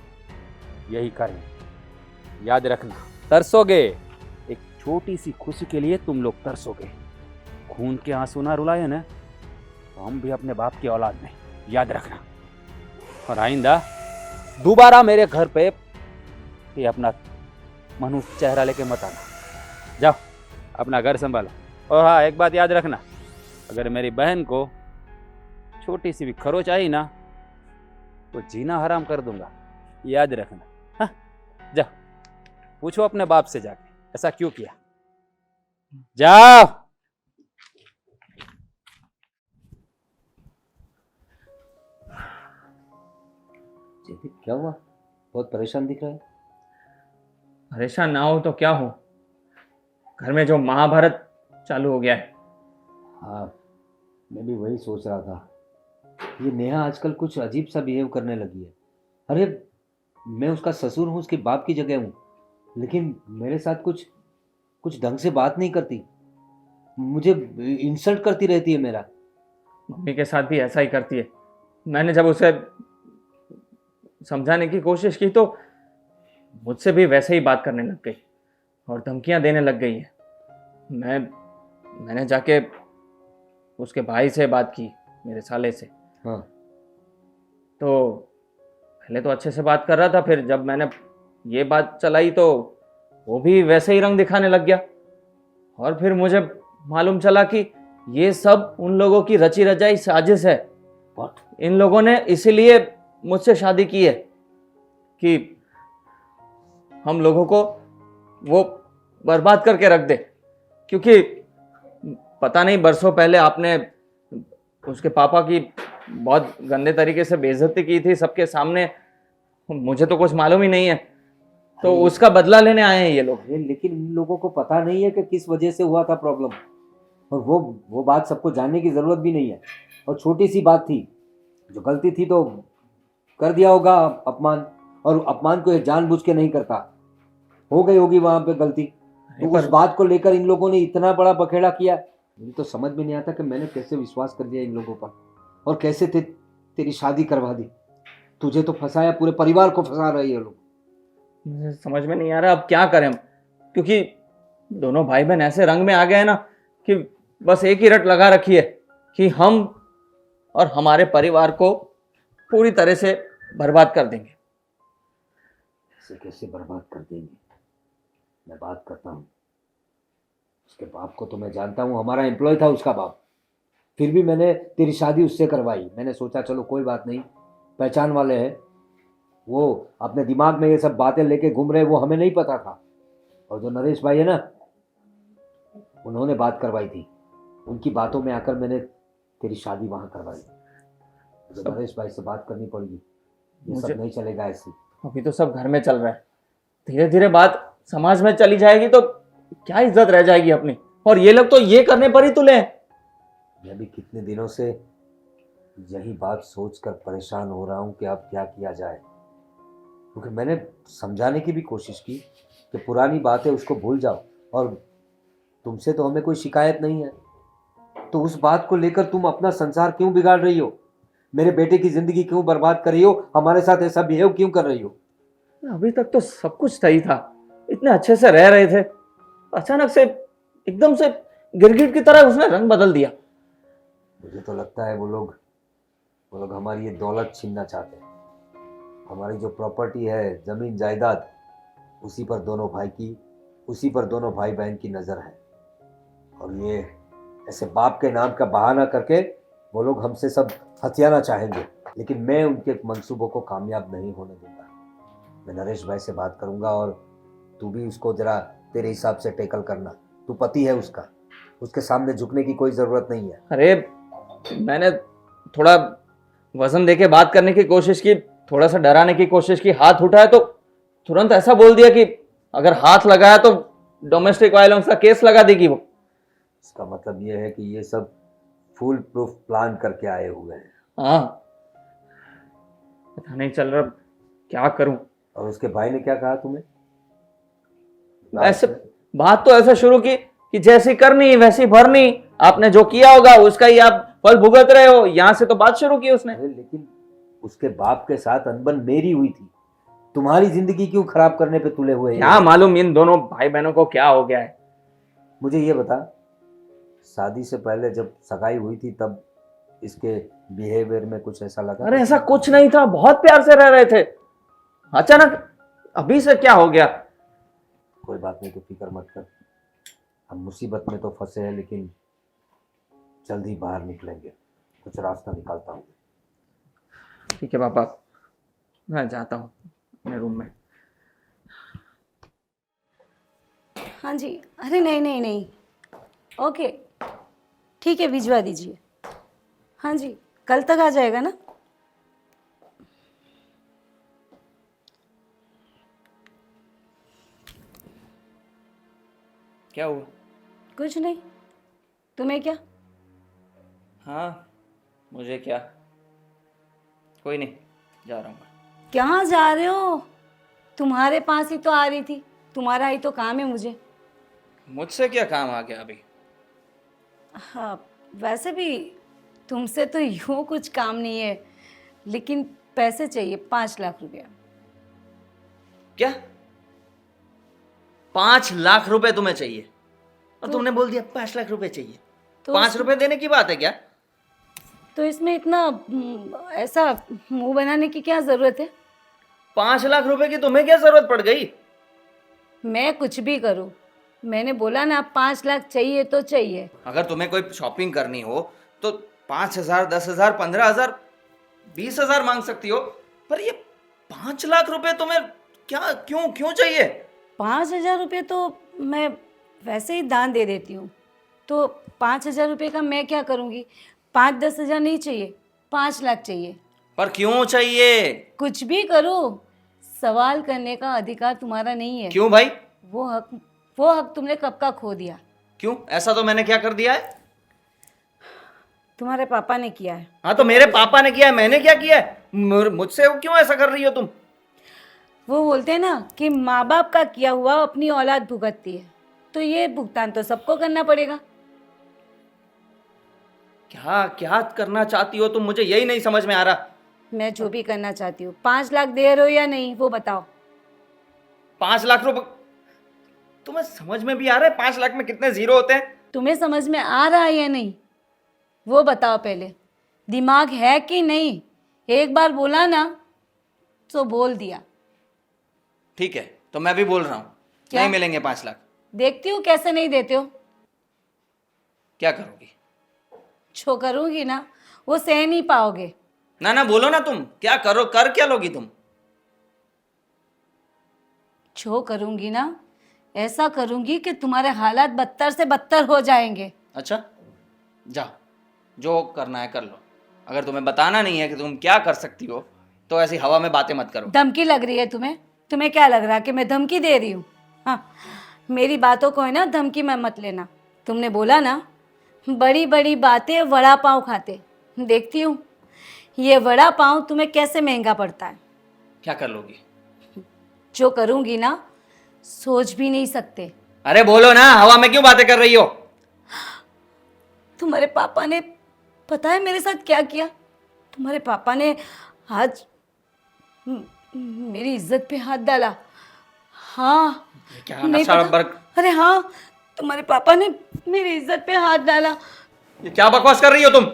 यही करें। याद रखना, तरसोगे, एक छोटी सी खुशी के लिए तुम लोग तरसोगे। खून के आंसू ना रुलाए ना, तो हम भी अपने बाप की औलाद नहीं, याद रखना। और आइंदा दोबारा मेरे घर पे ये अपना मनुष्य चेहरा लेके मत आना। जाओ अपना घर संभालो। और हाँ, एक बात याद रखना, अगर मेरी बहन को छोटी सी भी खरोच आई ना तो जीना हराम कर दूंगा, याद रखना। हाँ, जाओ पूछो अपने बाप से जाके ऐसा क्यों किया। जाओ। जयदीप क्या हुआ, बहुत परेशान दिख रहा है। परेशान ना हो तो क्या हो, घर में जो महाभारत चालू हो गया है। हाँ, मैं भी वही सोच रहा था। ये नेहा आजकल कुछ अजीब सा बिहेव करने लगी है। अरे मैं उसका ससुर हूँ, उसके बाप की जगह हूँ, लेकिन मेरे साथ कुछ कुछ ढंग से बात नहीं करती, मुझे इंसल्ट करती रहती है मेरा। मम्मी के साथ भी ऐसा ही करती है। मैंने जब उसे समझाने की कोशिश की तो मुझसे भी वैसे ही बात करने लग गई और धमकियां देने लग गई है। मैंने जाके उसके भाई से बात की, मेरे साले से। हाँ, तो पहले तो अच्छे से बात कर रहा था, फिर जब मैंने ये बात चलाई तो वो भी वैसे ही रंग दिखाने लग गया। और फिर मुझे मालूम चला कि ये सब उन लोगों की रची रचाई साजिश है। What? इन लोगों ने इसीलिए मुझसे शादी की है कि हम लोगों को वो बर्बाद करके रख दे। क्योंकि पता नहीं बरसों पहले आपने उसके पापा की बहुत गंदे तरीके से बेइज्जती की थी सबके सामने। मुझे तो कुछ मालूम ही नहीं है, तो उसका बदला लेने आए हैं ये लोग। अरे लेकिन इन लोगों को पता नहीं है कि किस वजह से हुआ था प्रॉब्लम, और वो बात सबको जानने की ज़रूरत भी नहीं है। और छोटी सी बात थी, जो गलती थी तो कर दिया होगा अपमान, और अपमान को ये जानबूझ के नहीं करता, हो गई होगी वहाँ पे गलती। तो उस बात को लेकर इन लोगों ने इतना बड़ा बखेड़ा किया, मुझे तो समझ में नहीं आता कि मैंने कैसे विश्वास कर दिया इन लोगों पर, और कैसे तेरी शादी करवा दी। तुझे तो फंसाया, पूरे परिवार को फंसा रहे ये लोग। मुझे समझ में नहीं आ रहा अब क्या करें हम, क्योंकि दोनों भाई बहन ऐसे रंग में आ गए ना कि बस एक ही रट लगा रखी है कि हम और हमारे परिवार को पूरी तरह से बर्बाद कर देंगे। ऐसे कैसे बर्बाद कर देंगे, मैं बात करता हूँ। उसके बाप को तो मैं जानता हूँ, हमारा एम्प्लॉय था उसका बाप, फिर भी मैंने तेरी शादी उससे करवाई। मैंने सोचा चलो कोई बात नहीं, पहचान वाले हैं। वो अपने दिमाग में ये सब बातें लेके घूम रहे, वो हमें नहीं पता था। और जो नरेश भाई है ना, उन्होंने बात करवाई थी, उनकी बातों में आकर मैंने तेरी शादी वहाँ करवाई। तो नरेश भाई से बात करनी पड़ेगी, ये सब नहीं चलेगा ऐसे। अभी तो सब घर में चल रहा है, धीरे धीरे बात समाज में चली जाएगी तो क्या इज्जत रह जाएगी अपनी। और ये लोग तो ये करने पर ही तुले हैं। मैं भी कितने दिनों से यही बात सोचकर परेशान हो रहा हूँ कि अब क्या किया जाए, क्योंकि मैंने समझाने की भी कोशिश की कि पुरानी बातें उसको भूल जाओ, और तुमसे तो हमें कोई शिकायत नहीं है, तो उस बात को लेकर तुम अपना संसार क्यों बिगाड़ रही हो, मेरे बेटे की जिंदगी क्यों बर्बाद कर रही हो, हमारे साथ ऐसा बिहेव क्यों कर रही हो। अभी तक तो सब कुछ सही था, इतने अच्छे से रह रहे थे, अचानक से एकदम से गिरगिट की तरह उसने रंग बदल दिया। मुझे तो लगता है वो लोग हमारी ये दौलत छीनना चाहते हैं। हमारी जो प्रॉपर्टी है, जमीन जायदाद, उसी पर दोनों भाई बहन की नज़र है। और ये ऐसे बाप के नाम का बहाना करके वो लोग हमसे सब हथियाना चाहेंगे, लेकिन मैं उनके मंसूबों को कामयाब नहीं होने दूंगा। मैं नरेश भाई से बात करूंगा, और तू भी उसको जरा तेरे हिसाब से टेकल करना। तू पति है उसका, उसके सामने झुकने की कोई ज़रूरत नहीं है। अरे मैंने थोड़ा वजन देके बात करने की कोशिश की, थोड़ा सा डराने की कोशिश की, हाथ उठाया तो तुरंत ऐसा बोल दिया कि अगर हाथ लगाया तो डोमेस्टिक वायलेंस का केस लगा देगी वो। इसका मतलब ये है कि ये सब फुल प्रूफ प्लान करके आए हुए हैं। हाँ, पता नहीं चल रहा क्या करूं। और उसके भाई ने क्या कहा तुम्हें? ऐसे बात तो ऐसा शुरू की कि जैसी करनी वैसी भरनी, आपने जो किया होगा उसका ही आप फल भुगत रहे हो, यहां से तो बात शुरू की उसने। अरे लेकिन उसके बाप के साथ अनबन मेरी हुई थी, तुम्हारी जिंदगी क्यों खराब करने पे तुले हुए हैं? क्या मालूम इन दोनों भाई बहनों को क्या हो गया है। मुझे ये बता, शादी से पहले जब सगाई हुई थी तब इसके बिहेवियर में कुछ ऐसा लगा? अरे ऐसा कुछ नहीं था, बहुत प्यार से रह रहे थे, अचानक अभी से क्या हो गया। कोई बात नहीं, तो फिक्र मत कर। हम मुसीबत में तो फंसे हैं लेकिन जल्द ही बाहर निकलेंगे, कुछ रास्ता निकालता हूँ। ठीक है पापा, मैं जाता हूँ अपने रूम में। हाँ जी, अरे नहीं नहीं नहीं, ओके ठीक है, भिजवा दीजिए। हाँ जी, कल तक आ जाएगा ना? क्या हुआ? कुछ नहीं, तुम्हें क्या? हाँ, मुझे क्या, कोई नहीं, जा रहा हूँ मैं। कहाँ जा रहे हो? तुम्हारे पास ही तो आ रही थी, तुम्हारा ही तो काम है मुझे। मुझसे क्या काम आ गया अभी? हाँ, वैसे भी तुमसे तो यूँ कुछ काम नहीं है, लेकिन पैसे चाहिए, 5 लाख रुपया। क्या 5 लाख रुपए तुम्हें चाहिए? और तुमने बोल दिया 5 लाख रुपए चाहिए। तो 5 रुपए देने की बात है क्या? तो इसमें इतना ऐसा मुंह बनाने की क्या जरूरत है? 5 लाख रुपए की तुम्हें क्या जरूरत पड़ गई? मैं कुछ भी करूं, मैंने बोला ना 5 लाख चाहिए तो चाहिए। अगर तुम्हें कोई शॉपिंग करनी हो तो 5,000, 10,000, 15,000, 20,000 मांग सकती हो, पर ये 5 लाख रुपए तुम्हें क्या, क्यों क्यों चाहिए? 5,000 रुपये तो मैं वैसे ही दान दे देती हूँ, तो 5,000 रुपये का मैं क्या करूँगी? 5-10 हज़ार नहीं चाहिए, 5 लाख चाहिए। पर क्यों चाहिए? कुछ भी करो, सवाल करने का अधिकार तुम्हारा नहीं है। क्यों भाई? वो हक तुमने कब का खो दिया। क्यों? ऐसा तो मैंने क्या कर दिया है? तुम्हारे पापा ने किया है। हाँ तो मेरे पापा ने किया है, मैंने क्या किया है? मुझसे क्यों ऐसा कर रही हो तुम? वो बोलते हैं ना कि माँ बाप का किया हुआ अपनी औलाद भुगतती है, तो ये भुगतान तो सबको करना पड़ेगा। क्या क्या करना चाहती हो तुम? मुझे यही नहीं समझ में आ रहा। मैं जो भी करना चाहती हूँ, 5 लाख दे रहे हो या नहीं वो बताओ। 5 लाख रुपए तुम्हें समझ में भी आ रहा है? 5 लाख में कितने जीरो होते हैं? तुम्हें समझ में आ रहा है या नहीं वो बताओ पहले। दिमाग है कि नहीं? एक बार बोला ना तो बोल दिया। ठीक है, तो मैं भी बोल रहा हूँ, क्या? नहीं मिलेंगे 5 लाख। देखती हूँ कैसे नहीं देते हो। क्या करोगी? जो करूँगी ना वो सह नहीं पाओगे। ना ना बोलो ना, तुम क्या करो, कर क्या लोगी तुम? जो करूँगी ना ऐसा करूँगी कि तुम्हारे हालात बदतर से बदतर हो जाएंगे। अच्छा, जाओ, जो करना है कर लो। अगर तुम्हें बताना नहीं है कि तुम क्या कर सकती हो तो ऐसी हवा में बातें मत करो। धमकी लग रही है तुम्हें? तुम्हें क्या लग रहा है कि मैं धमकी दे रही हूँ? हाँ, मेरी बातों को है ना धमकी में मत लेना। तुमने बोला ना बड़ी बड़ी बातें वड़ा पाव खाते, देखती हूँ ये वड़ा पाव तुम्हें कैसे महंगा पड़ता है। क्या कर लोगी? जो करूँगी ना सोच भी नहीं सकते। अरे बोलो ना, हवा में क्यों बातें कर रही हो? तुम्हारे पापा ने पता है मेरे साथ क्या किया? तुम्हारे पापा ने आज मेरी इज्जत पे हाथ डाला। हाँ, क्या नहीं नशा पता? अरे हाँ, तुम्हारे पापा ने मेरी इज्जत पे हाथ डाला। ये क्या बकवास कर रही हो तुम?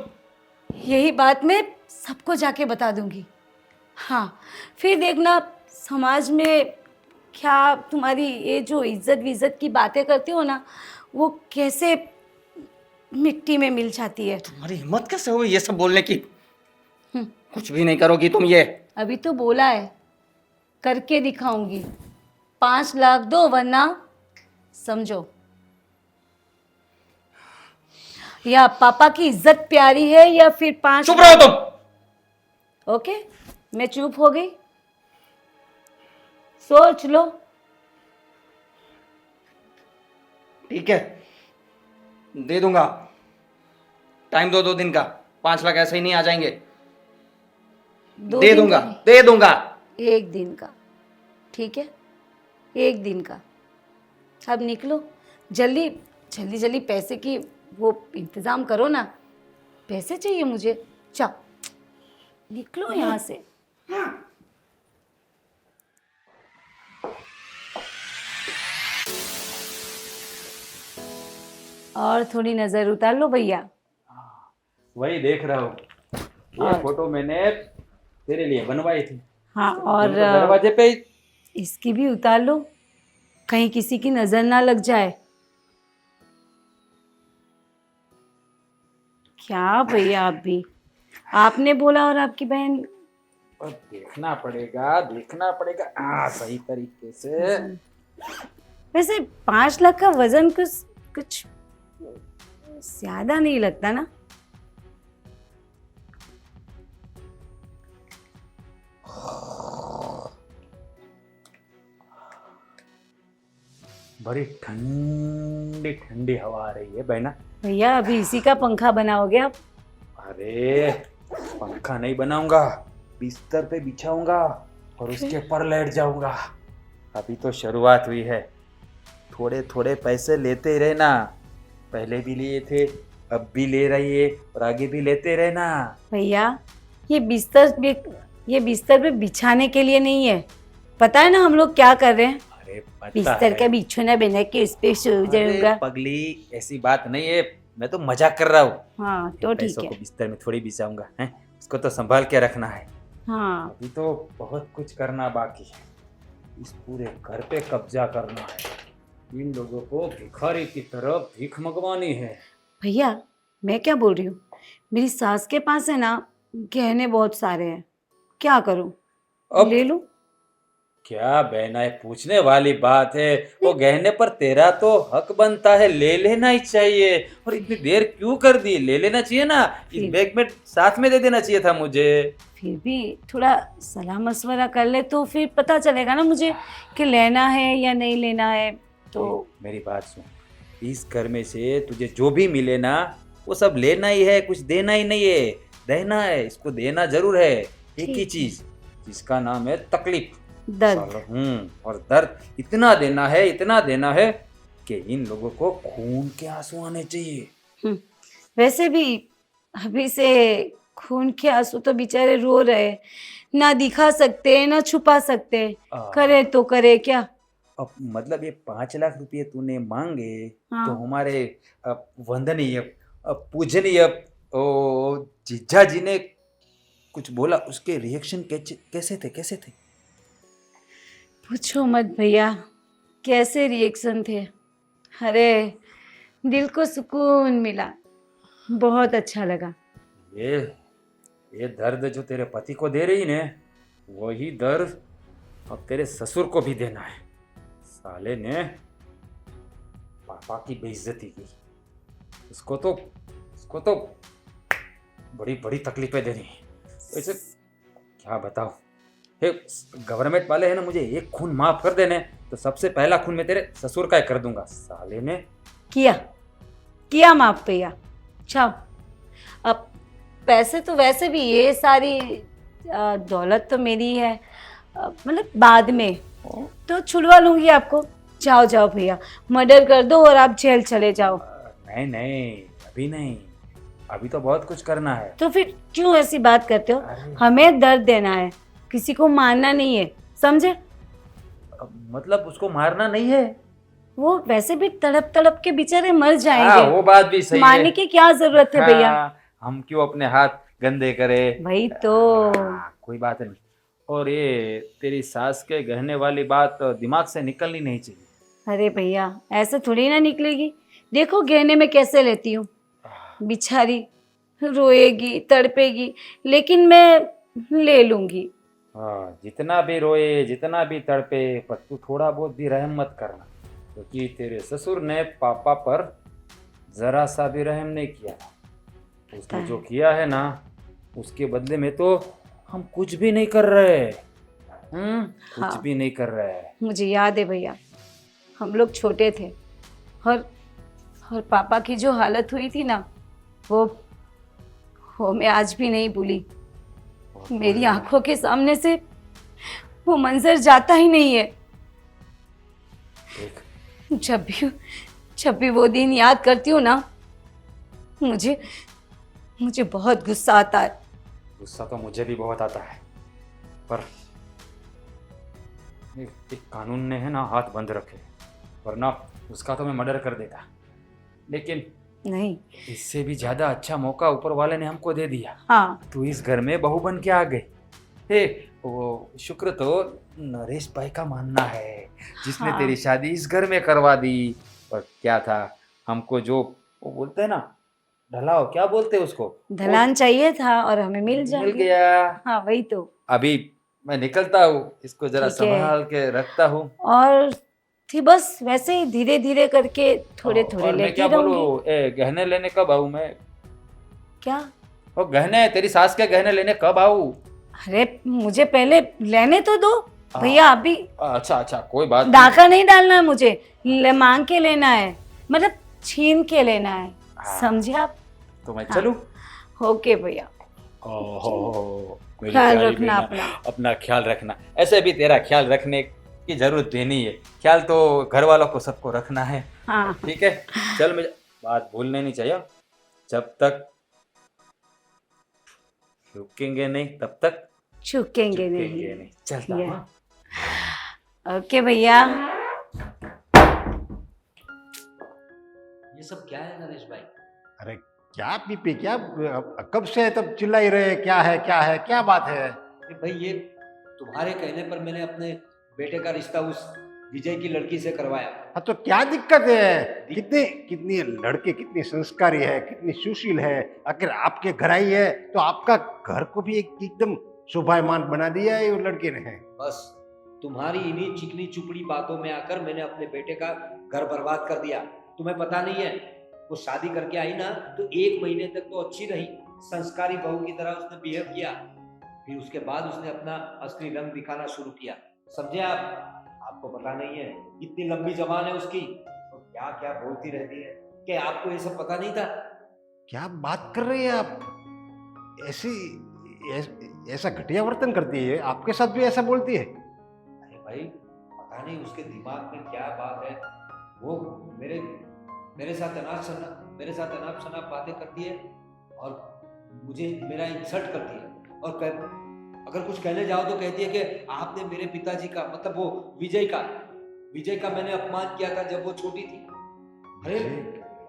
यही बात मैं सबको जाके बता दूंगी। हाँ, फिर देखना समाज में क्या तुम्हारी ये जो इज्जत विज्जत की बातें करती हो ना वो कैसे मिट्टी में मिल जाती है। तुम्हारी हिम्मत कैसे हुई ये सब बोलने की? कुछ भी नहीं करोगी तुम ये। अभी तो बोला है, करके दिखाऊंगी। 5 लाख दो वरना समझो या पापा की इज्जत प्यारी है या फिर 5। चुप रहो तुम। ओके, मैं चुप हो गई। सोच लो। ठीक है, दे दूंगा, टाइम दो 2 दिन का। 5 लाख ऐसे ही नहीं आ जाएंगे। 2 दे दिन दूंगा, का नहीं, दे दूंगा। 1 दिन का। ठीक है, एक दिन का। अब निकलो, जल्दी जल्दी जल्दी पैसे की वो इंतज़ाम करो ना, पैसे चाहिए मुझे। जाओ निकलो यहाँ से। और थोड़ी नज़र उतार लो भैया। वही देख रहा हूँ, ये और- फोटो मैंने तेरे लिए बनवाई थी। हाँ, और तुम तो दरवाजे पे ही- इसकी भी उतार लो, कहीं किसी की नज़र ना लग जाए। क्या भैया, आप भी, आपने बोला और आपकी बहन। और देखना पड़ेगा सही तरीके से। वैसे 5 लाख का वजन कुछ ज्यादा नहीं लगता ना? बड़ी ठंडी ठंडी हवा आ रही है बहना। भैया अभी इसी का पंखा बनाओगे आप? अरे पंखा नहीं बनाऊंगा, बिस्तर पे बिछाऊंगा और उसके ऊपर लेट जाऊंगा। अभी तो शुरुआत हुई है, थोड़े थोड़े पैसे लेते रहना। पहले भी लिए थे, अब भी ले रही है और आगे भी लेते रहना। भैया ये बिस्तर पे बिछाने के लिए नहीं है, पता है ना हम लोग क्या कर रहे हैं? अरे पता बिस्तर है। का बिछोना बना के उस पे सो अरे जाऊंगा। पगली, ऐसी बात नहीं है, मैं तो मजाक कर रहा हूँ। हाँ तो ठीक पैसों है। को बिस्तर में थोड़ी बिछाऊंगा, हैं? उसको तो संभाल के रखना है। हाँ अभी तो बहुत कुछ करना बाकी है। इस पूरे घर पे कब्जा करना है, इन लोगों को भिखारी की तरफ भीख मंगवानी है। भैया मैं क्या बोल रही हूँ, मेरी सास के पास है ना गहने बहुत सारे हैं, क्या करूँ? अब ले लूं? क्या बहना है, पूछने वाली बात है। वो गहने पर तेरा तो हक बनता है, ले लेना ही चाहिए। और इतनी देर क्यों कर दी? ले लेना चाहिए ना, इस ठीक। बैग में साथ में दे देना चाहिए था मुझे। फिर भी थोड़ा सलाह मशवरा कर ले तो फिर पता चलेगा ना मुझे कि लेना है या नहीं लेना है। तो मेरी बात सुन, इस घर में से तुझे जो भी मिले ना वो सब लेना ही है, कुछ देना ही नहीं है, देना है। इसको देना जरूर है, एक ही ठीक। चीज जिसका नाम है तकलीफ। दर्द। और दर्द इतना देना है कि इन लोगों को खून के आंसू आने चाहिए। वैसे भी अभी से खून के आंसू तो बेचारे रो रहे, ना दिखा सकते ना छुपा सकते, करे तो करे क्या? अब मतलब ये 5 लाख रुपए तूने मांगे हाँ। तो हमारे वंदनीय पूजनीय जीजा जी ने कुछ बोला, उसके रिएक्शन कैसे थे? पूछो मत भैया, कैसे रिएक्शन थे। अरे दिल को सुकून मिला, बहुत अच्छा लगा। ये दर्द जो तेरे पति को दे रही ने, वही दर्द अब तेरे ससुर को भी देना है। साले ने पापा की बेइज्जती की, उसको तो बड़ी बड़ी तकलीफें देनी है। वैसे क्या बताओ, हे गवर्नमेंट वाले हैं ना, मुझे एक खून माफ कर देने तो सबसे पहला खून मैं तेरे ससुर का ही कर दूंगा। साले ने किया माफ भैया। अच्छा अब पैसे तो वैसे भी ये सारी दौलत तो मेरी है, मतलब बाद में तो छुड़वा लूंगी आपको। जाओ भैया, मर्डर कर दो और आप जेल चले जाओ। नहीं, अभी नहीं, अभी तो बहुत कुछ करना है। तो फिर क्यों ऐसी बात करते हो? अरे, हमें दर्द देना है, किसी को मारना नहीं है, समझे? मतलब उसको मारना नहीं है? वो वैसे भी तड़प तड़प के बेचारे मर जाएंगे, हाँ, वो बात भी सही मारने है। की क्या जरूरत है भैया? हाँ, हम क्यों अपने हाथ गंदे करें? भाई तो कोई बात नहीं। और ये तेरी सास के गहने वाली बात दिमाग से निकलनी नहीं चाहिए। अरे भैया ऐसे थोड़ी ना निकलेगी, देखो गहने में कैसे लेती हूँ, बेचारी रोएगी तड़पेगी, लेकिन मैं ले लूंगी। हाँ, जितना भी रोए जितना भी तड़पे, पर तू थोड़ा बहुत भी रहम मत करना, क्योंकि तेरे ससुर ने पापा पर जरा सा भी रहम नहीं किया। उसने जो किया है ना, उसके बदले में तो हम कुछ भी नहीं कर रहे। कुछ हाँ। भी नहीं कर रहे। मुझे याद है भैया, हम लोग छोटे थे और पापा की जो हालत हुई थी ना, वो मैं आज भी नहीं भूली। मेरी आंखों के सामने से वो मंजर जाता ही नहीं है। देख, जब भी वो दिन याद करती हूँ ना, मुझे मुझे बहुत गुस्सा आता है। गुस्सा तो मुझे भी बहुत आता है, पर एक कानून ने है ना हाथ बंद रखे, वरना उसका तो मैं मर्डर कर देता। लेकिन नहीं। इससे भी ज्यादा अच्छा मौका ऊपर वाले ने हमको दे दिया। हाँ। तू इस घर में बहू बन के आ गई। हे, वो शुक्र तो नरेश भाई का मानना है, जिसने हाँ। तेरी शादी इस घर में करवा दी। पर क्या था, हमको जो वो बोलते हैं ना, ढलाओ, क्या बोलते हैं उसको, ढलान चाहिए था और हमें मिल मिल गया। गया। हाँ वही तो। अभी मैं निकलता हूँ, इसको जरा ठीक है। संभाल के रखता हूँ। और थी बस वैसे ही धीरे धीरे करके थोड़े थोड़े और मैं लेती क्या रहूंगी। बोलूँ, गहने लेने कब आऊँ मैं? क्या? वो गहने, तेरी सास के गहने लेने कब आऊँ? अरे मुझे पहले लेने तो दो हाँ। भैया। अभी अच्छा अच्छा, कोई बात नहीं। डाका नहीं डालना है मुझे, मांग के लेना है, मतलब छीन के लेना है। हाँ। समझे आप? तो मैं हाँ। चलूँ? ओके भैया। ओहो, मेरी ख्याल प्यारी रखना बहना, अपना। अपना ख्याल रखना। ऐसे भी तेरा ख्याल रखने की जरूरत भी नहीं है, ख्याल तो घर वालों को सबको रखना है। हाँ। ठीक है, चल, मुझे बात भूलने नहीं चाहिए, जब तक रुकेंगे नहीं तब तक झुकेंगे झुकेंगे नहीं। नहीं। चलता ये। हूँ। ओके भैया। ये सब क्या है नरेश भाई? अरे क्या पीपी, क्या कब से तब चिल्ला ही रहे, क्या है क्या है, क्या बात है? अरे भाई, ये तुम्हारे कहने पर मैंने अपने बेटे का रिश्ता उस विजय की लड़की से करवाया। हाँ तो क्या दिक्कत है? कितने कितनी लड़के कितनी संस्कारी है, कितनी सुशील है। अगर आपके घर आई है तो आपका घर को भी एकदम शोभायमान बना दिया है वो लड़के ने। बस तुम्हारी इन्हीं चिकनी चुपड़ी बातों में आकर मैंने अपने बेटे का घर बर्बाद कर दिया। तुम्हें पता नहीं है, वो शादी करके आई ना तो 1 महीने तक तो अच्छी रही, संस्कारी बहू की तरह उसने बिहेव किया। फिर उसके बाद उसने अपना असली रंग दिखाना शुरू किया। समझे आप? आपको पता नहीं है कितनी लंबी जबान है उसकी, तो क्या क्या बोलती रहती है। क्या आपको ये सब पता नहीं था? क्या बात कर रहे हैं आप? ऐसी ऐसा घटिया वर्तन करती है, आपके साथ भी ऐसा बोलती है? अरे भाई, पता नहीं उसके दिमाग में क्या बात है। वो मेरे साथ अनाप शनाप बातें करती है और मुझे मेरा इंसल्ट करती है। और अगर कुछ कहने जाओ तो कहती है कि आपने मेरे पिताजी का, मतलब वो विजय का मैंने अपमान किया था जब वो छोटी थी। अरे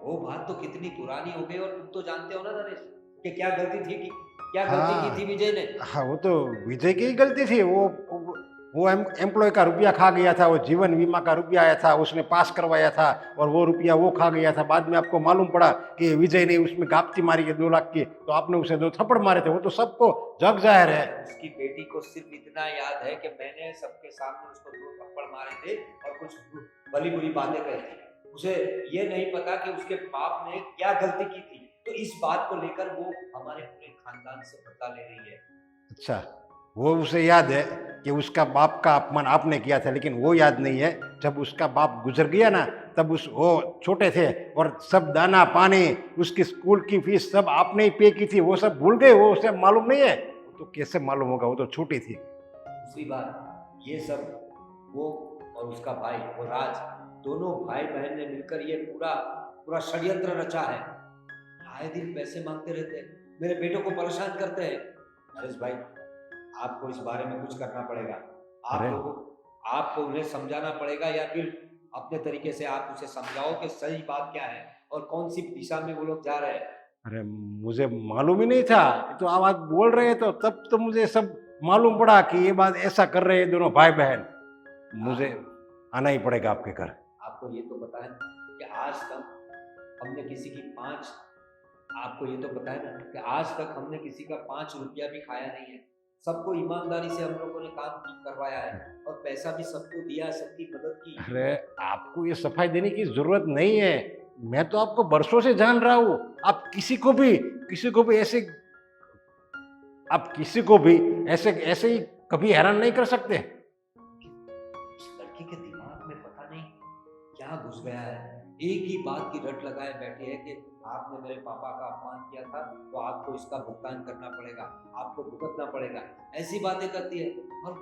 वो बात तो कितनी पुरानी हो गई, और तुम तो जानते हो ना नरेश कि क्या गलती की थी विजय ने। हाँ, वो तो विजय की ही गलती थी। वो एम्प्लॉय का रुपया खा गया था, वो जीवन बीमा का रुपया आया था, उसने पास करवाया था और वो रुपया वो खा गया था। बाद में आपको मालूम पड़ा कि विजय ने उसमें गापची मारी है 2 लाख की, तो आपने उसे 2 थप्पड़ मारे थे। वो तो सबको जग जाहिर है। उसकी बेटी को सिर्फ इतना याद है कि मैंने सबके सामने उसको 2 थप्पड़ मारे थे और कुछ भली बुरी बातें कही थी। उसे ये नहीं पता कि उसके बाप ने क्या गलती की थी। तो इस बात को लेकर वो हमारे पूरे खानदान से बदला ले रही है। अच्छा, वो उसे याद है कि उसका बाप का अपमान आपने किया था, लेकिन वो याद नहीं है जब उसका बाप गुजर गया ना, तब वो छोटे थे और सब दाना पानी, उसकी स्कूल की फीस सब आपने ही पे की थी। वो सब भूल गए, वो उसे मालूम नहीं है। तो कैसे मालूम होगा, वो तो छोटी थी। दूसरी बात, ये सब वो और उसका भाई वो राज, दोनों भाई बहन ने मिलकर ये पूरा षड्यंत्र रचा है। आए दिन पैसे मांगते रहते हैं, मेरे बेटों को परेशान करते हैं। नरेश भाई, आपको इस बारे में कुछ करना पड़ेगा। आपको उन्हें समझाना पड़ेगा, या फिर अपने तरीके से आप उसे समझाओ कि सही बात क्या है और कौन सी दिशा में वो लोग जा रहे हैं। अरे मुझे मालूम ही नहीं था, तो आप बोल रहे हैं तो तब तो मुझे सब मालूम पड़ा कि ये बात ऐसा कर रहे हैं दोनों भाई बहन। मुझे आना ही पड़ेगा आपके घर। आपको ये तो पता है कि आज तक हमने किसी की 5 आपको ये तो पता है ना कि आज तक हमने किसी का 5 रुपया भी खाया नहीं है। सबको ईमानदारी से हम लोगों ने काम करवाया है और पैसा भी सबको दिया, सबकी मदद की। अरे आपको ये सफाई देने की जरूरत नहीं है, मैं तो आपको बरसों से जान रहा हूँ। आप किसी को भी ऐसे ही कभी हैरान नहीं कर सकते। उस लड़की के दिमाग में पता नहीं क्या घुस गया है। एक ही बात की रट लगाए बैठे है कि आपने मेरे पापा का अपमान किया था तो आपको इसका भुगतान करना पड़ेगा, आपको भुगतना पड़ेगा। ऐसी बातें करती है और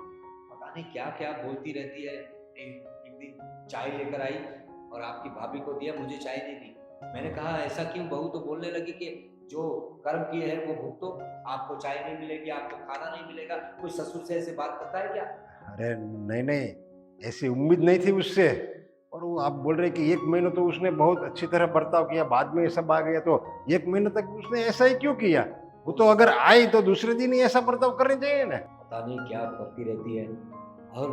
पता नहीं क्या क्या बोलती रहती है। एक दिन चाय लेकर आई और आपकी भाभी को दिया, मुझे चाय नहीं दी। मैंने कहा ऐसा क्यों? बहू तो बोलने लगी कि जो कर्म किए हैं वो भुगतो, आपको चाय नहीं मिलेगी, आपको खाना नहीं मिलेगा। कोई ससुर से ऐसे बात करता है क्या? अरे नहीं नहीं, ऐसी उम्मीद नहीं थी उससे। और वो आप बोल रहे कि 1 महीना तो उसने बहुत अच्छी तरह बर्ताव किया, बाद में ये सब आ गया, तो 1 महीने तक उसने ऐसा ही क्यों किया? वो तो अगर आई तो दूसरे दिन ही ऐसा बर्ताव करना चाहिए ना। पता नहीं क्या करती रहती है। और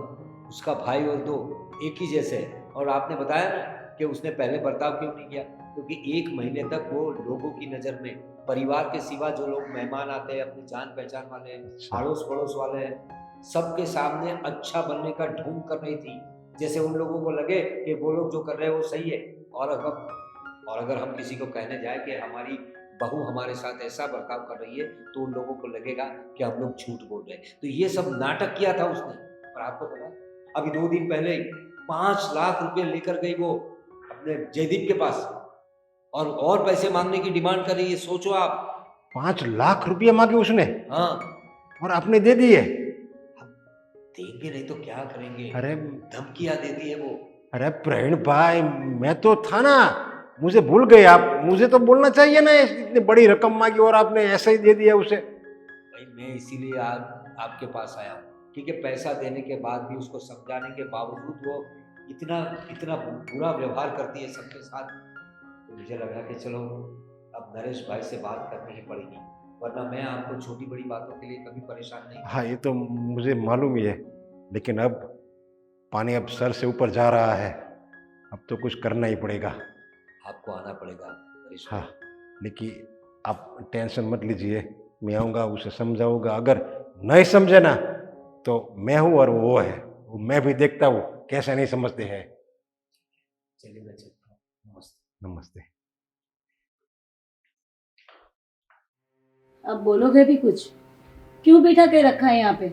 उसका भाई और दो एक ही जैसे है। और आपने बताया ना कि उसने पहले बर्ताव क्यों नहीं किया, क्योंकि 1 महीने तक वो लोगों की नज़र में, परिवार के सिवा जो लोग मेहमान आते हैं, अपनी जान पहचान वाले हैं, अड़ोस पड़ोस वाले हैं, सबके सामने अच्छा बनने का ढोंग कर रही थी, जैसे उन लोगों को लगे कि वो लोग जो कर रहे हैं वो सही है। और अगर हम किसी को कहने जाए कि हमारी बहू हमारे साथ ऐसा बर्ताव कर रही है, तो उन लोगों को लगेगा कि हम लोग झूठ बोल रहे हैं। तो ये सब नाटक किया था उसने। और आपको पता, अभी 2 दिन पहले 5 लाख रुपए लेकर गई वो अपने जयदीप के पास, और पैसे मांगने की डिमांड कर रही है। सोचो आप। 5 लाख रुपये मांगे उसने हाँ, और आपने दे दिए? देंगे नहीं तो क्या करेंगे? अरे धमकियां देती है वो। अरे प्रवीण भाई, मैं तो था ना, मुझे भूल गए आप। मुझे तो बोलना चाहिए ना, इतनी बड़ी रकम मांगी और आपने ऐसे ही दे दिया उसे। भाई मैं इसीलिए आपके पास आया हूँ, क्योंकि पैसा देने के बाद भी, उसको समझाने के बावजूद वो इतना इतना बुरा व्यवहार करती है सबके साथ। तो मुझे लगा कि चलो अब नरेश भाई से बात करनी ही पड़ेगी, वरना मैं आपको छोटी बड़ी बातों के लिए कभी परेशान नहीं। हाँ, ये तो मुझे मालूम ही है, लेकिन अब पानी अब सर से ऊपर जा रहा है, अब तो कुछ करना ही पड़ेगा। आपको आना पड़ेगा नरेश। हाँ, लेकिन आप टेंशन मत लीजिए, मैं आऊँगा, उसे समझाऊंगा। अगर नहीं समझे ना तो मैं हूँ और वो है, वो मैं भी देखता हूँ कैसे नहीं समझते हैं। चलिए मैं चलता हूँ। नमस्ते। नमस्ते। अब बोलोगे भी कुछ? क्यों बिठा के रखा है यहाँ पे?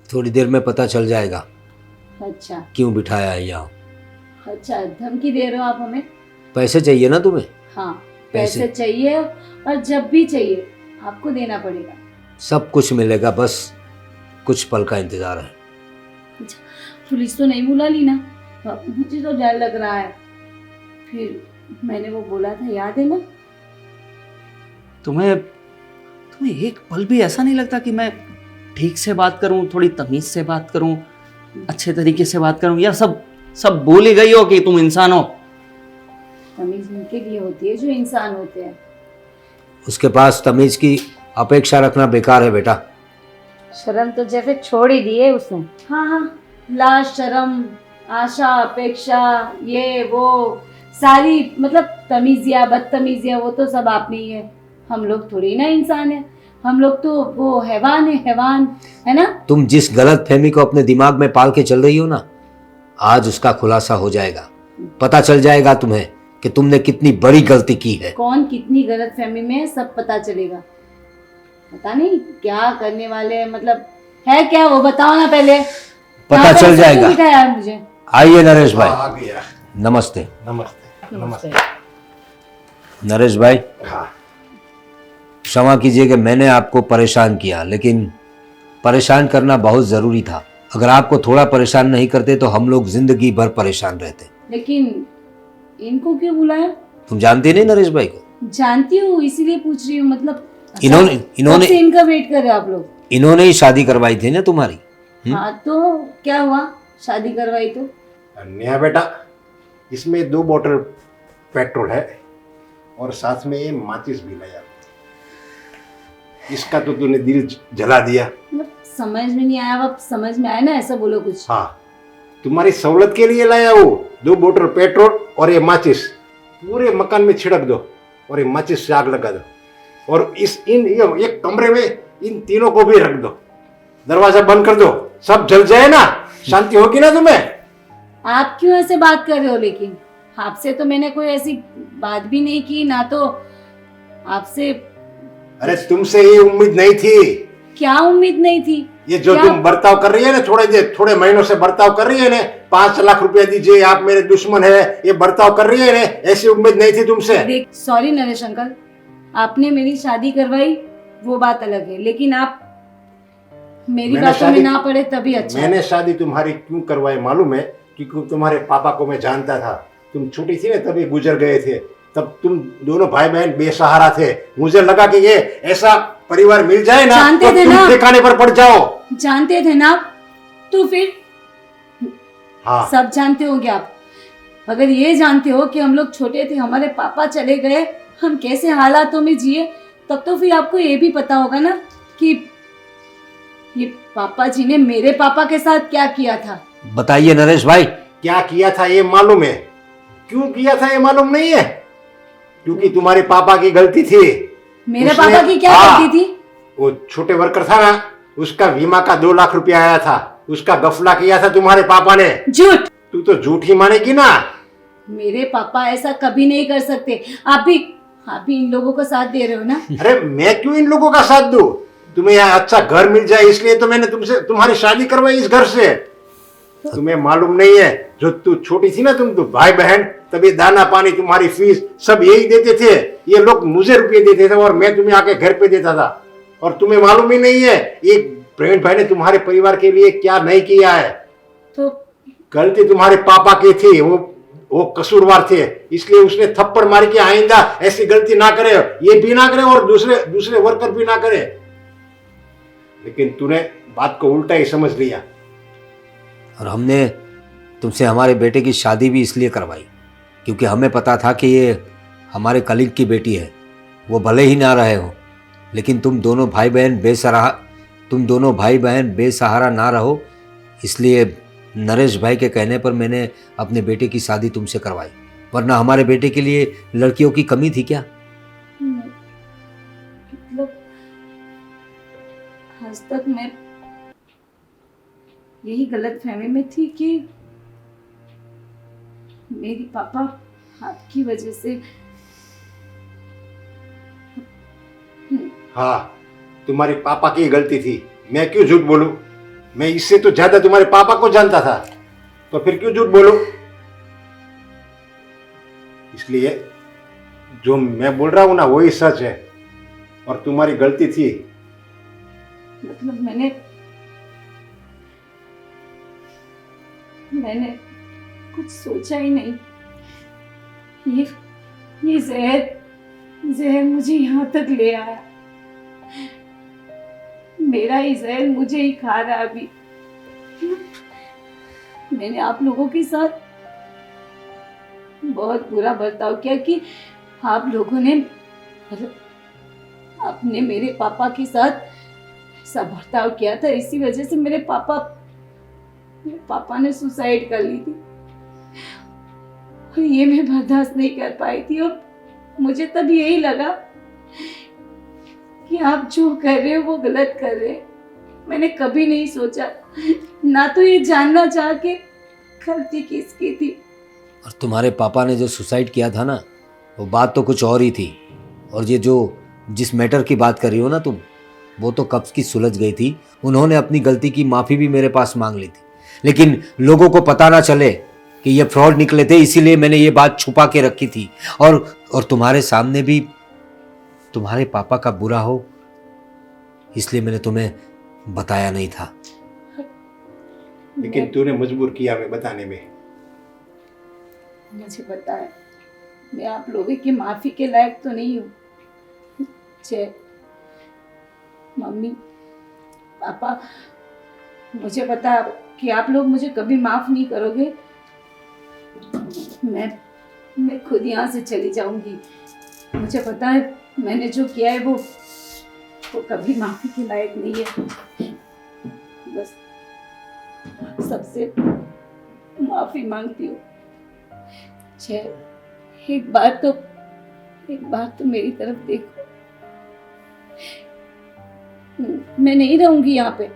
थोड़ी देर में पता चल जाएगा अच्छा क्यों बिठाया है यहाँ। अच्छा, धमकी दे रहे हो आप हमें? पैसे चाहिए ना तुम्हें? हाँ, पैसे चाहिए, और जब भी चाहिए आपको देना पड़ेगा। सब कुछ मिलेगा, बस कुछ पल का इंतजार है। पुलिस तो नहीं बुला ली ना? मुझे तो डर लग रहा है। फिर मैंने वो बोला था, याद है ना? तुम्हें एक पल भी ऐसा नहीं लगता कि मैं ठीक से बात करूं, थोड़ी तमीज से बात करूं, अच्छे तरीके से बात करूं, या सब भूल ही गई हो कि तुम इंसान हो? तमीज उनके लिए होती है जो इंसान होते हैं। उसके पास तमीज की अपेक्षा रखना बेकार है बेटा। शर्म तो जैसे छोड़ ही दी है उसने। हाँ हाँ, लाज, शर्म, आशा, अपेक्षा, ये वो सारी, मतलब तमीजिया, बदतमीजिया, वो तो सब आप में ही है। हम लोग थोड़ी ना इंसान है, हम लोग तो वो हैवान है, हैवान है ना? तुम जिस गलत फहमी को अपने दिमाग में पाल के चल रही हो ना, आज उसका खुलासा हो जाएगा। पता चल जाएगा तुम्हें कि तुमने कितनी बड़ी गलती की है। कौन कितनी गलत फहमी में है सब पता चलेगा। पता नहीं क्या करने वाले हैं, मतलब है क्या वो, बताओ ना पहले। पता चल जाएगा। बिठाया मुझे। आइए नरेश भाई। आ गया। नमस्ते। नमस्ते। नमस्ते। नरेश भाई, हाँ, क्षमा कीजिए कि मैंने आपको परेशान किया, लेकिन परेशान करना बहुत ज़रूरी था। अगर आपको थोड़ा परेशान नहीं करते तो हम लोग जिंदगी भर परेशान रहते। लेकिन इनको क्यों बुलाया? तुम जानती नहीं नरेश भाई को? जानती हूँ, इसीलिए पूछ रही हूँ। मतलब इन्होंने कब से इनका वेट कर रहे हो आप लोग? इन्होंने ही शादी करवाई थी ना तुम्हारी। हाँ, तो क्या हुआ? शादी करवाई तो? नया बेटा, इसमें 2 बोतल पेट्रोल है और साथ में ये माचिस भी लाया। इसका तो तूने दिल जला दिया। मतलब समझ में नहीं आया। अब समझ में आया ना, ऐसा बोलो कुछ। हाँ, तुम्हारी सहूलत के लिए लाया वो 2 बोतल पेट्रोल और ये माचिस। पूरे मकान में छिड़क दो और ये माचिस से आग लगा दो, और एक कमरे में इन तीनों को भी रख दो, दरवाजा बंद कर दो, सब जल जाए ना, शांति होगी ना तुम्हें? आप क्यों ऐसे बात कर रहे हो? लेकिन आपसे तो मैंने कोई ऐसी बात भी नहीं की ना, तो आपसे। अरे तुमसे ये उम्मीद नहीं थी। क्या उम्मीद नहीं थी? ये जो क्या? तुम बर्ताव कर रही है ना, थोड़े महीनों से बर्ताव कर रही है ना, 5 लाख रुपया दीजिए, आप मेरे दुश्मन है, ये बर्ताव कर रही है ना, ऐसी उम्मीद नहीं थी तुमसे। देख, सॉरी नरेश अंकल, आपने मेरी शादी करवाई वो बात अलग है, लेकिन मेरी मैंने बातों में शादी- ना पड़े तभी अच्छा है। मैंने शादी तुम्हारी क्यों करवाई मालूम है? क्योंकि तुम्हारे पापा को मैं जानता था। तुम छोटी थी ना तभी गुजर गए थे। तब तुम दोनों भाई बहन बेसहारा थे। मुझे लगा कि ये ऐसा परिवार मिल जाए ना जानते तो थे तुम ना। ठिकाने पर पड़ जाओ। जानते थे ना आप? तो फिर हाँ, सब जानते होंगे आप। अगर ये जानते हो कि हम लोग छोटे थे, हमारे पापा चले गए, हम कैसे हालातों में जिए, तब तो फिर आपको ये भी पता होगा ना कि ये पापा जी ने मेरे पापा के साथ क्या किया था। बताइए नरेश भाई। क्या किया था ये मालूम है? क्यों किया था ये मालूम नहीं है? क्योंकि तुम्हारे पापा की गलती थी। मेरे उसने- पापा की क्या हाँ। गलती थी? वो छोटे वर्कर था ना, उसका बीमा का 2 लाख रुपया आया था, उसका गफला किया था तुम्हारे पापा ने। झूठ। तू तो झूठ ही मानेगी ना। मेरे पापा ऐसा कभी नहीं कर सकते। आप भी इन लोगों का साथ दे रहे हो ना। अरे मैं क्यों इन लोगों का साथ दूं? तुम्हें यहाँ अच्छा घर मिल जाए इसलिए तो मैंने तुमसे तुम्हारी शादी करवाई इस घर से। तुम्हें मालूम नहीं है, जो तू छोटी थी ना, तुम तो भाई बहन, तभी दाना पानी तुम्हारी फीस सब यही देते थे। ये लोग मुझे रुपये देते थे और मैं तुम्हें आके घर पे देता था। और तुम्हें मालूम ही नहीं है एक प्रवीण भाई ने तुम्हारे परिवार के लिए क्या नहीं किया है। तो गलती तुम्हारे पापा की थी, वो कसूरवार थे, इसलिए उसने थप्पड़ मार के आइंदा ऐसी गलती ना करे, ये भी ना करे और दूसरे वर्कर भी ना करे। लेकिन तूने बात को उल्टा ही समझ लिया। और हमने तुमसे हमारे बेटे की शादी भी इसलिए करवाई क्योंकि हमें पता था कि ये हमारे कलीग की बेटी है। वो भले ही ना रहे हो, लेकिन तुम दोनों भाई बहन बेसहारा ना रहो, इसलिए नरेश भाई के कहने पर मैंने अपने बेटे की शादी तुमसे करवाई। वरना हमारे बेटे के लिए लड़कियों की कमी थी क्या? मतलब आज तक मैं यही गलत फहमी में थी कि मेरी पापा आपकी वजह से। हाँ, तुम्हारे पापा की गलती थी। मैं क्यों झूठ बोलूं? मैं इससे तो ज्यादा तुम्हारे पापा को जानता था, तो फिर क्यों झूठ बोलूं? इसलिए जो मैं बोल रहा हूं ना वही सच है और तुम्हारी गलती थी। मतलब मैंने कुछ सोचा ही नहीं। ये जहर मुझे यहाँ तक ले आया। मेरा ही जहर मुझे ही खा रहा है अभी। मैंने आप लोगों के साथ बहुत बुरा बर्ताव किया कि आप लोगों ने, मतलब आपने मेरे पापा के साथ ऐसा बर्ताव किया था। इसी वजह से मेरे पापा ने सुसाइड कर ली थी और ये मैं बर्दाश्त नहीं कर पाई थी। और मुझे तब यही लगा कि आप जो कर रहे हो वो गलत कर रहे हैं। मैंने कभी नहीं सोचा, ना तो ये जानना चाह के गलती किसकी थी। और तुम्हारे पापा ने जो सुसाइड किया था ना, वो बात तो कुछ और ही थी। और ये जिस मैटर की बात कर रही हो ना तुम, वो तो कब की सुलझ गई थी। उन्होंने अपनी गलती की माफ़ी भी मेरे पास मांग ली थी, लेकिन लोगों को पता ना चले कि ये फ्रॉड निकले थे, इसीलिए मैंने ये बात छुपा के रखी थी। और तुम्हारे सामने भी तुम्हारे पापा का बुरा हो, इसलिए मैंने तुम्हें बताया नहीं था। लेकिन तूने मजबूर किया मैं बताने में। मुझे पता है मैं आप लोगों की माफी के लायक तो नहीं हूँ। जय मम्मी पापा, मुझे पता है कि आप लोग मुझे कभी माफ नहीं करोगे। मैं खुद यहाँ से चली जाऊंगी। मुझे पता है मैंने जो किया है वो कभी माफी के लायक नहीं है। बस सबसे माफी मांगती हूँ। जय, एक बार तो मेरी तरफ देखो। मैं नहीं रहूंगी यहाँ पे,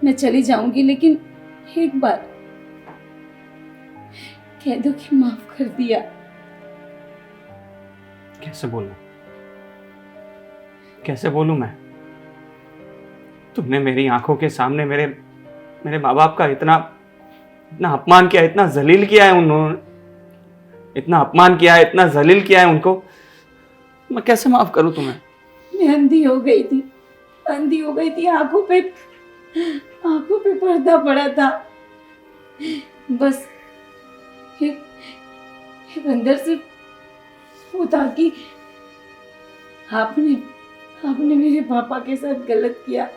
मैं चली जाऊंगी, लेकिन एक बार कह दो कि माफ कर दिया। कैसे बोलूं मैं? तुमने मेरी आंखों के सामने मेरे माँ बाप का इतना अपमान किया, इतना जलील किया है उन्होंने, इतना अपमान किया है, इतना जलील किया है उनको। मैं कैसे माफ करूं तुम्हें? मैं अंधी हो गई थी, आंखों पे आंखों पे पर्दा पड़ा था। बस एक अंदर से वो था कि आपने आपने मेरे पापा के साथ गलत किया।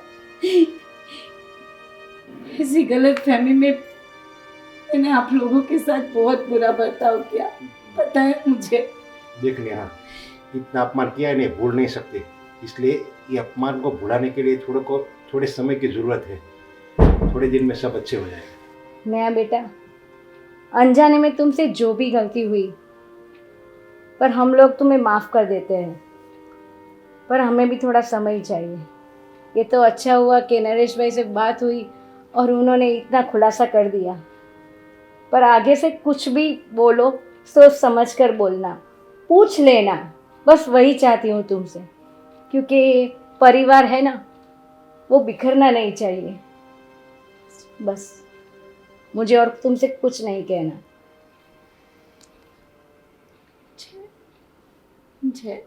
इसी गलत फहमी में मैंने आप लोगों के साथ बहुत बुरा बर्ताव किया, पता है मुझे। देख नेहा, इतना अपमान किया है नहीं, भूल नहीं सकते, इसलिए ये अपमान को भुलाने के लिए थोड़े समय की जरूरत है। थोड़े दिन में सब अच्छे हो जाएंगे। नया बेटा, अनजाने में तुमसे जो भी गलती हुई, पर हम लोग तुम्हें माफ़ कर देते हैं, पर हमें भी थोड़ा समय चाहिए। ये तो अच्छा हुआ कि नरेश भाई से बात हुई और उन्होंने इतना खुलासा कर दिया, पर आगे से कुछ भी बोलो सोच समझ कर बोलना, पूछ लेना, बस वही चाहती हूँ तुमसे, क्योंकि परिवार है ना, वो बिखरना नहीं चाहिए। बस मुझे और तुमसे कुछ नहीं कहना। जय